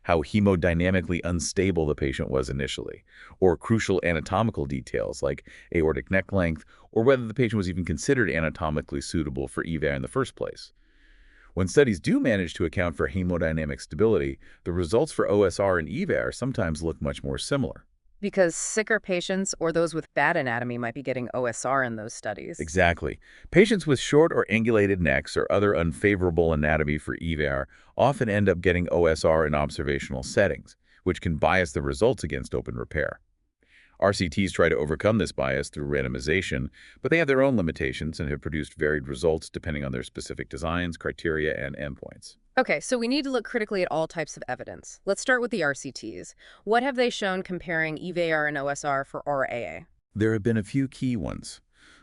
how hemodynamically unstable the patient was initially, or crucial anatomical details like aortic neck length, or whether the patient was even considered anatomically suitable for EVAR in the first place. When studies do manage to account for hemodynamic stability, the results for OSR and EVAR sometimes look much more similar. Because sicker patients or those with bad anatomy might be getting OSR in those studies. Exactly. Patients with short or angulated necks or other unfavorable anatomy for EVAR often end up getting OSR in observational settings, which can bias the results against open repair. RCTs try to overcome this bias through randomization, but they have their own limitations and have produced varied results depending on their specific designs, criteria, and endpoints. Okay, so we need to look critically at all types of evidence. Let's start with the RCTs. What have they shown comparing EVAR and OSR for RAAA? There have been a few key ones.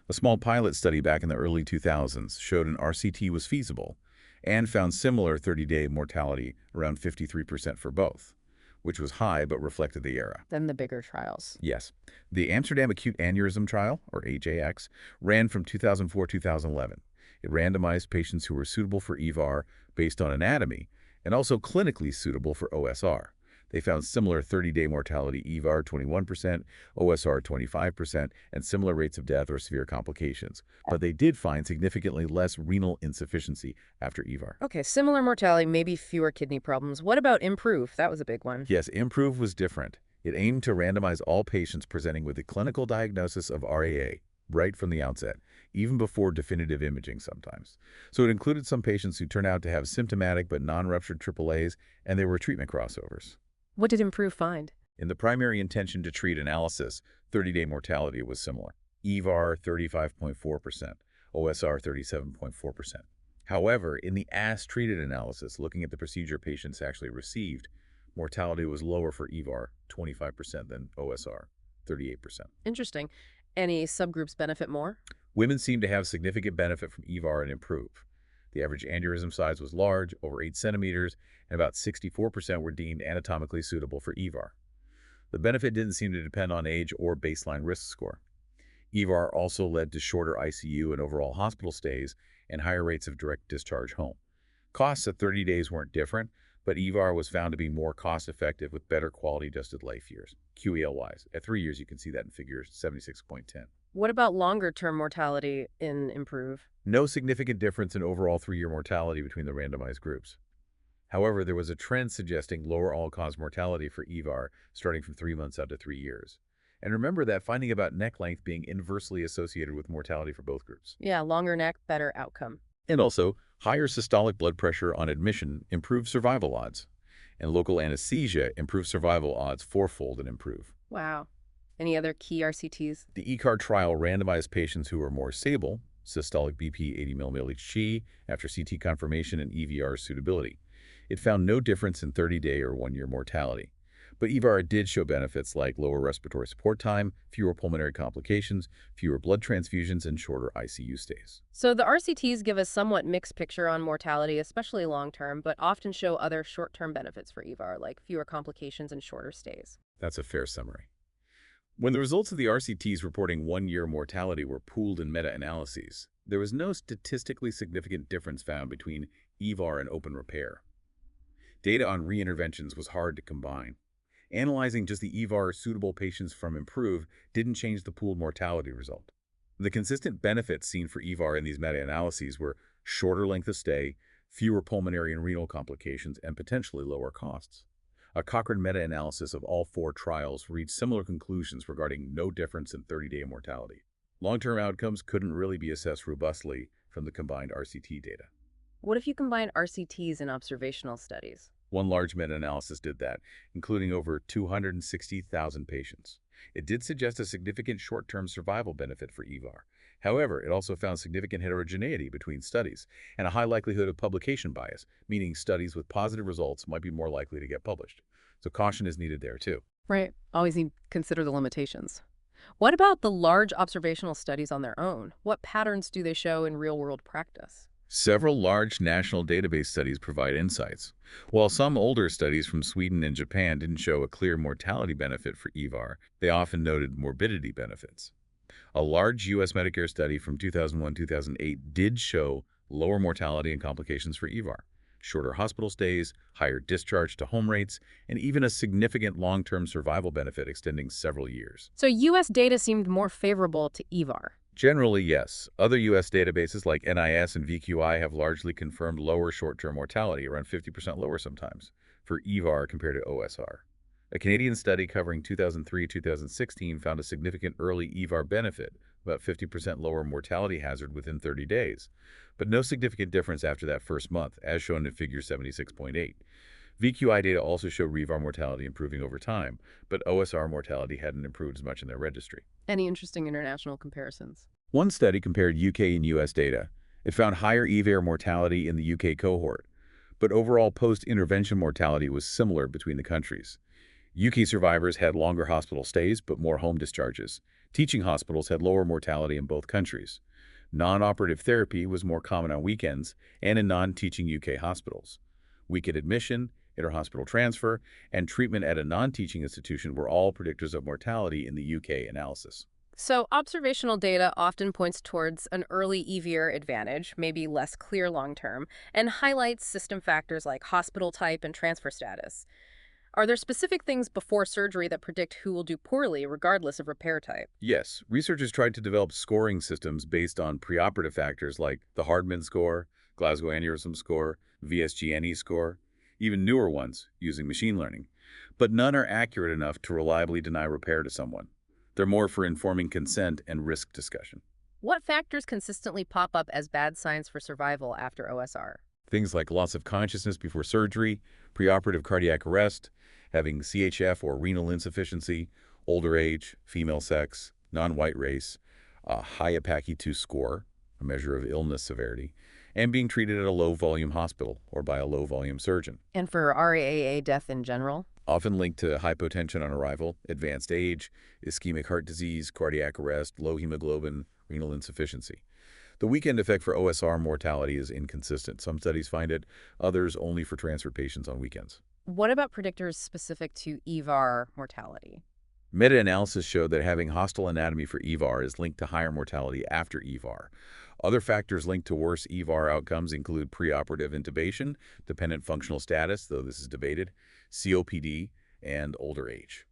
A small pilot study back in the early 2000s showed an RCT was feasible and found similar 30-day mortality, around 53% for both, which was high but reflected the era. Then the bigger trials. Yes. The Amsterdam Acute Aneurysm Trial, or AJX, ran from 2004–2011. It randomized patients who were suitable for EVAR based on anatomy and also clinically suitable for OSR. They found similar 30-day mortality EVAR 21%, OSR 25%, and similar rates of death or severe complications. But they did find significantly less renal insufficiency after EVAR. Okay, similar mortality, maybe fewer kidney problems. What about IMPROVE? That was a big one. Yes, IMPROVE was different. It aimed to randomize all patients presenting with a clinical diagnosis of RAA right from the outset, even before definitive imaging sometimes. So it included some patients who turned out to have symptomatic but non-ruptured AAAs, and there were treatment crossovers. What did IMPROVE find? In the primary intention to treat analysis, 30-day mortality was similar. EVAR 35.4%, OSR 37.4%. However, in the as-treated analysis, looking at the procedure patients actually received, mortality was lower for EVAR, 25%, than OSR, 38%. Interesting. Any subgroups benefit more? Women seem to have significant benefit from EVAR and IMPROVE. The average aneurysm size was large, over 8 centimeters, and about 64% were deemed anatomically suitable for EVAR. The benefit didn't seem to depend on age or baseline risk score. EVAR also led to shorter ICU and overall hospital stays and higher rates of direct discharge home. Costs at 30 days weren't different, but EVAR was found to be more cost-effective with better quality-adjusted life years, QEL-wise. At 3 years, you can see that in figure 76.10. What about longer-term mortality in IMPROVE? No significant difference in overall 3-year mortality between the randomized groups. However, there was a trend suggesting lower all-cause mortality for EVAR starting from 3 months out to 3 years. And remember that finding about neck length being inversely associated with mortality for both groups. Yeah, longer neck, better outcome. And also, higher systolic blood pressure on admission improved survival odds, and local anesthesia improved survival odds fourfold in IMPROVE. Wow. Any other key RCTs? The ECAR trial randomized patients who were more stable, systolic BP 80 mmHg, after CT confirmation and EVAR suitability. It found no difference in 30-day or 1-year mortality. But EVAR did show benefits like lower respiratory support time, fewer pulmonary complications, fewer blood transfusions, and shorter ICU stays. So the RCTs give a somewhat mixed picture on mortality, especially long-term, but often show other short-term benefits for EVAR, like fewer complications and shorter stays. That's a fair summary. When the results of the RCTs reporting 1-year mortality were pooled in meta-analyses, there was no statistically significant difference found between EVAR and open repair. Data on reinterventions was hard to combine. Analyzing just the EVAR-suitable patients from IMPROVE didn't change the pooled mortality result. The consistent benefits seen for EVAR in these meta-analyses were shorter length of stay, fewer pulmonary and renal complications, and potentially lower costs. A Cochrane meta-analysis of all 4 trials reached similar conclusions regarding no difference in 30-day mortality. Long-term outcomes couldn't really be assessed robustly from the combined RCT data. What if you combine RCTs and observational studies? One large meta-analysis did that, including over 260,000 patients. It did suggest a significant short-term survival benefit for EVAR. However, it also found significant heterogeneity between studies and a high likelihood of publication bias, meaning studies with positive results might be more likely to get published. So caution is needed there too. Right. Always need to consider the limitations. What about the large observational studies on their own? What patterns do they show in real-world practice? Several large national database studies provide insights. While some older studies from Sweden and Japan didn't show a clear mortality benefit for EVAR, they often noted morbidity benefits. A large U.S. Medicare study from 2001-2008 did show lower mortality and complications for EVAR, shorter hospital stays, higher discharge to home rates, and even a significant long-term survival benefit extending several years. So U.S. data seemed more favorable to EVAR. Generally, yes. Other U.S. databases like NIS and VQI have largely confirmed lower short-term mortality, around 50% lower sometimes, for EVAR compared to OSR. A Canadian study covering 2003-2016 found a significant early EVAR benefit, about 50% lower mortality hazard within 30 days, but no significant difference after that first month, as shown in figure 76.8. VQI data also show REVAR mortality improving over time, but OSR mortality hadn't improved as much in their registry. Any interesting international comparisons? One study compared UK and US data. It found higher EVAR mortality in the UK cohort, but overall post-intervention mortality was similar between the countries. UK survivors had longer hospital stays but more home discharges. Teaching hospitals had lower mortality in both countries. Non-operative therapy was more common on weekends and in non-teaching UK hospitals. Weekend admission, inter-hospital transfer, and treatment at a non-teaching institution were all predictors of mortality in the UK analysis. So observational data often points towards an early EVAR advantage, maybe less clear long-term, and highlights system factors like hospital type and transfer status. Are there specific things before surgery that predict who will do poorly regardless of repair type? Yes, researchers tried to develop scoring systems based on preoperative factors like the Hardman score, Glasgow aneurysm score, VSGNE score, even newer ones using machine learning. But none are accurate enough to reliably deny repair to someone. They're more for informing consent and risk discussion. What factors consistently pop up as bad signs for survival after OSR? Things like loss of consciousness before surgery, preoperative cardiac arrest, having CHF or renal insufficiency, older age, female sex, non-white race, a high APACI-2 score, a measure of illness severity, and being treated at a low-volume hospital or by a low-volume surgeon. And for RAAA death in general? Often linked to hypotension on arrival, advanced age, ischemic heart disease, cardiac arrest, low hemoglobin, renal insufficiency. The weekend effect for OSR mortality is inconsistent. Some studies find it, others only for transfer patients on weekends. What about predictors specific to EVAR mortality? Meta-analysis showed that having hostile anatomy for EVAR is linked to higher mortality after EVAR. Other factors linked to worse EVAR outcomes include preoperative intubation, dependent functional status, though this is debated, COPD, and older age.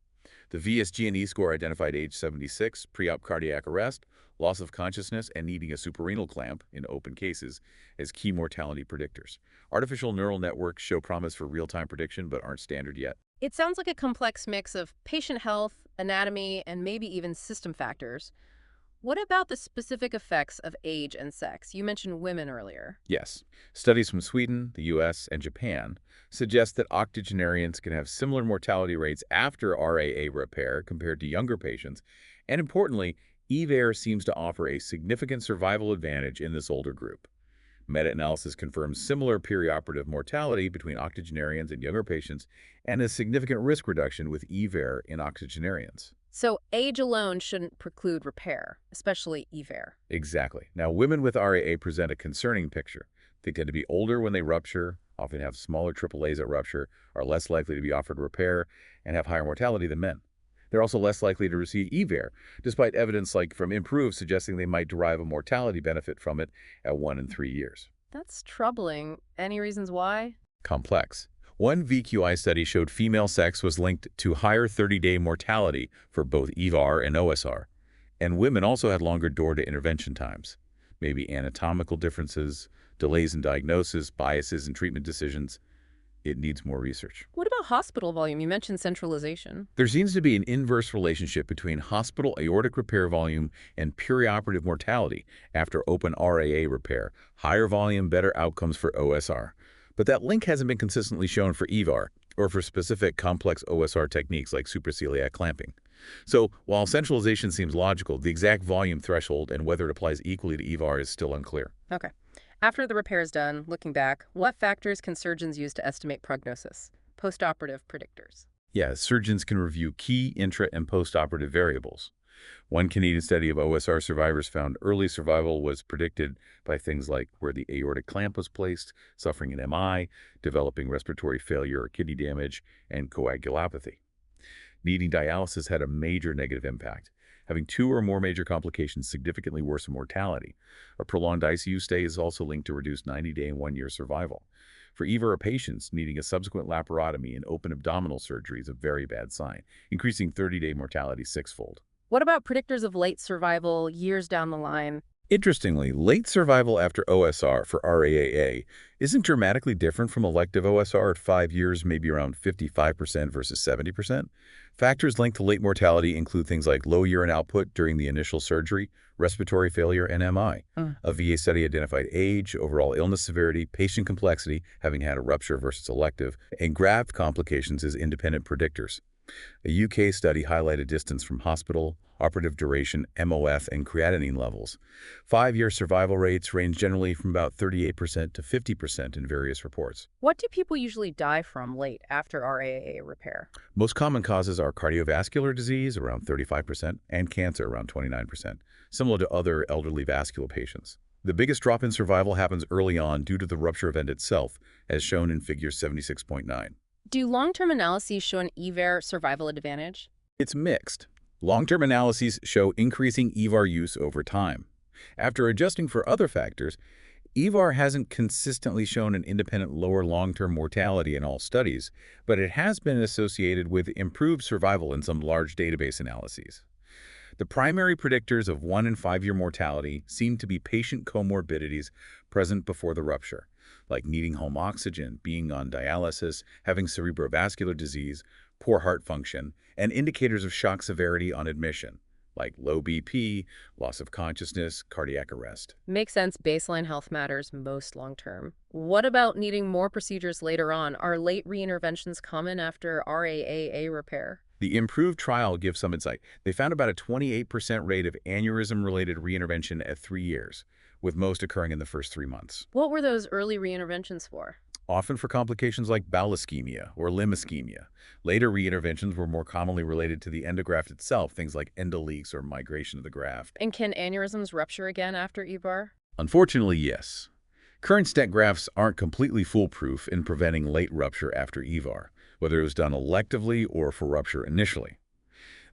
The VSG&E score identified age 76, pre-op cardiac arrest, loss of consciousness, and needing a suprarenal clamp in open cases as key mortality predictors. Artificial neural networks show promise for real-time prediction but aren't standard yet. It sounds like a complex mix of patient health, anatomy, and maybe even system factors. What about the specific effects of age and sex? You mentioned women earlier. Yes, studies from Sweden, the US, and Japan suggest that octogenarians can have similar mortality rates after RAA repair compared to younger patients, and importantly, EVAR seems to offer a significant survival advantage in this older group. Meta-analysis confirms similar perioperative mortality between octogenarians and younger patients and a significant risk reduction with EVAR in octogenarians. So age alone shouldn't preclude repair, especially EVAR. Exactly. Now, women with RAA present a concerning picture. They tend to be older when they rupture, often have smaller AAAs at rupture, are less likely to be offered repair, and have higher mortality than men. They're also less likely to receive EVAR, despite evidence like from IMPROVE suggesting they might derive a mortality benefit from it at 1 and 3 years. That's troubling. Any reasons why? Complex. One VQI study showed female sex was linked to higher 30-day mortality for both EVAR and OSR, and women also had longer door-to-intervention times. Maybe anatomical differences, delays in diagnosis, biases in treatment decisions. It needs more research. What about hospital volume? You mentioned centralization. There seems to be an inverse relationship between hospital aortic repair volume and perioperative mortality after open RAA repair. Higher volume, better outcomes for OSR. But that link hasn't been consistently shown for EVAR or for specific complex OSR techniques like supraceliac clamping. So while centralization seems logical, the exact volume threshold and whether it applies equally to EVAR is still unclear. Okay. After the repair is done, looking back, what factors can surgeons use to estimate prognosis? Postoperative predictors. Yeah, surgeons can review key intra- and postoperative variables. One Canadian study of OSR survivors found early survival was predicted by things like where the aortic clamp was placed, suffering an MI, developing respiratory failure or kidney damage, and coagulopathy. Needing dialysis had a major negative impact. Having 2 or more major complications significantly worsen mortality. A prolonged ICU stay is also linked to reduced 90-day and 1-year survival. For EVAR patients, needing a subsequent laparotomy and open abdominal surgery is a very bad sign, increasing 30-day mortality 6-fold. What about predictors of late survival years down the line? Interestingly, late survival after OSR for RAAA isn't dramatically different from elective OSR at 5 years, maybe around 55% versus 70%. Factors linked to late mortality include things like low urine output during the initial surgery, respiratory failure, and MI. A VA study identified age, overall illness severity, patient complexity, having had a rupture versus elective, and graft complications as independent predictors. A UK study highlighted distance from hospital, operative duration, MOF, and creatinine levels. 5-year survival rates range generally from about 38% to 50% in various reports. What do people usually die from late after RAA repair? Most common causes are cardiovascular disease, around 35%, and cancer, around 29%, similar to other elderly vascular patients. The biggest drop in survival happens early on due to the rupture event itself, as shown in figure 76.9. Do long-term analyses show an EVAR survival advantage? It's mixed. Long-term analyses show increasing EVAR use over time. After adjusting for other factors, EVAR hasn't consistently shown an independent lower long-term mortality in all studies, but it has been associated with improved survival in some large database analyses. The primary predictors of 1- and 5-year mortality seem to be patient comorbidities present before the rupture, like needing home oxygen, being on dialysis, having cerebrovascular disease, poor heart function, and indicators of shock severity on admission, like low BP, loss of consciousness, cardiac arrest. Makes sense. Baseline health matters most long-term. What about needing more procedures later on? Are late reinterventions common after RAAA repair? The IMPROVE trial gives some insight. They found about a 28% rate of aneurysm-related reintervention at 3 years, with most occurring in the first 3 months. What were those early reinterventions for? Often for complications like bowel ischemia or limb ischemia. Later reinterventions were more commonly related to the endograft itself, things like endoleaks or migration of the graft. And can aneurysms rupture again after EVAR? Unfortunately, yes. Current stent grafts aren't completely foolproof in preventing late rupture after EVAR, whether it was done electively or for rupture initially.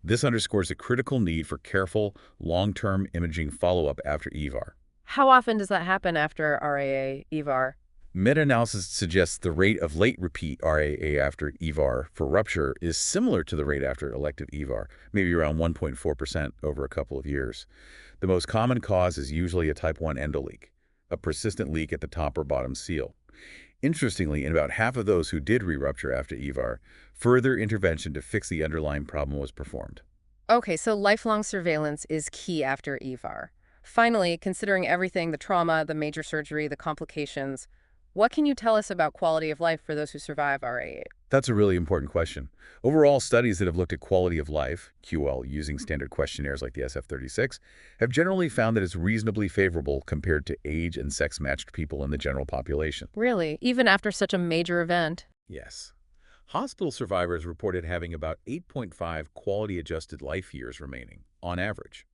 This underscores a critical need for careful, long-term imaging follow-up after EVAR. How often does that happen after RAA, EVAR? Meta-analysis suggests the rate of late repeat RAA after EVAR for rupture is similar to the rate after elective EVAR, maybe around 1.4% over a couple of years. The most common cause is usually a type 1 endoleak, a persistent leak at the top or bottom seal. Interestingly, in about half of those who did re-rupture after EVAR, further intervention to fix the underlying problem was performed. Okay, so lifelong surveillance is key after EVAR. Finally, considering everything, the trauma, the major surgery, the complications, what can you tell us about quality of life for those who survive RAA? That's a really important question. Overall, studies that have looked at quality of life, QL, using standard questionnaires like the SF-36, have generally found that it's reasonably favorable compared to age and sex-matched people in the general population. Really? Even after such a major event? Yes. Hospital survivors reported having about 8.5 quality-adjusted life years remaining, on average.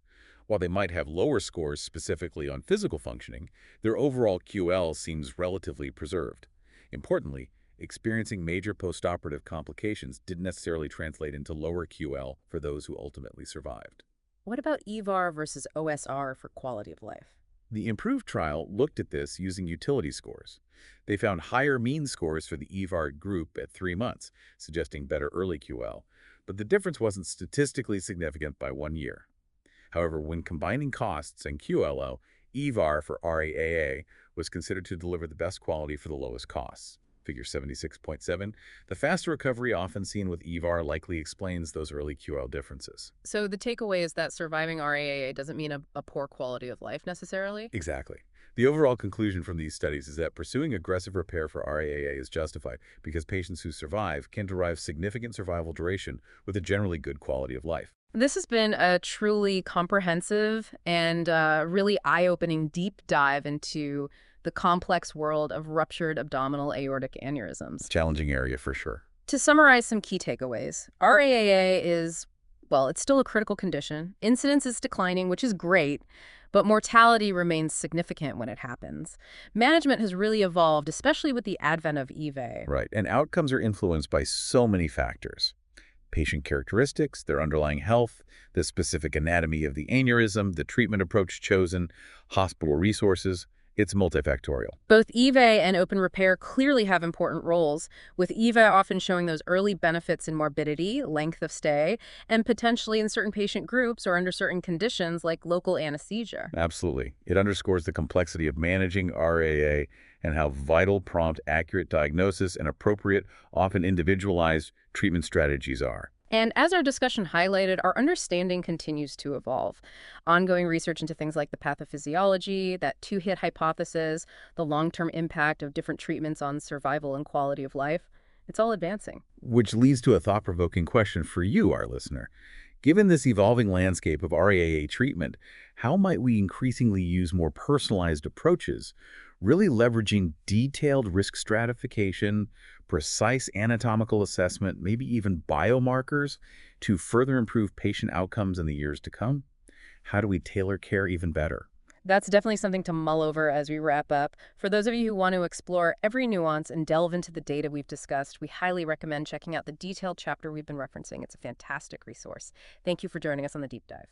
While they might have lower scores specifically on physical functioning, their overall QL seems relatively preserved. Importantly, experiencing major postoperative complications didn't necessarily translate into lower QL for those who ultimately survived. What about EVAR versus OSR for quality of life? The IMPROVE trial looked at this using utility scores. They found higher mean scores for the EVAR group at 3 months, suggesting better early QL, but the difference wasn't statistically significant by 1 year. However, when combining costs and QLO, EVAR for RAAA was considered to deliver the best quality for the lowest costs. Figure 76.7, the faster recovery often seen with EVAR likely explains those early QL differences. So the takeaway is that surviving RAAA doesn't mean a poor quality of life necessarily? Exactly. The overall conclusion from these studies is that pursuing aggressive repair for RAAA is justified because patients who survive can derive significant survival duration with a generally good quality of life. This has been a truly comprehensive and really eye-opening deep dive into the complex world of ruptured abdominal aortic aneurysms. Challenging area for sure. To summarize some key takeaways, RAAA is, well, it's still a critical condition. Incidence is declining, which is great, but mortality remains significant when it happens. Management has really evolved, especially with the advent of EVA. Right, and outcomes are influenced by so many factors. Patient characteristics, their underlying health, the specific anatomy of the aneurysm, the treatment approach chosen, hospital resources. It's multifactorial. Both EVA and open repair clearly have important roles, with EVA often showing those early benefits in morbidity, length of stay, and potentially in certain patient groups or under certain conditions like local anesthesia. Absolutely. It underscores the complexity of managing RAA and how vital prompt, accurate diagnosis and appropriate, often individualized treatment strategies are. And as our discussion highlighted, our understanding continues to evolve. Ongoing research into things like the pathophysiology, that two-hit hypothesis, the long-term impact of different treatments on survival and quality of life, it's all advancing. Which leads to a thought-provoking question for you, our listener. Given this evolving landscape of RAAA treatment, how might we increasingly use more personalized approaches, really leveraging detailed risk stratification, precise anatomical assessment, maybe even biomarkers to further improve patient outcomes in the years to come? How do we tailor care even better? That's definitely something to mull over as we wrap up. For those of you who want to explore every nuance and delve into the data we've discussed, we highly recommend checking out the detailed chapter we've been referencing. It's a fantastic resource. Thank you for joining us on the deep dive.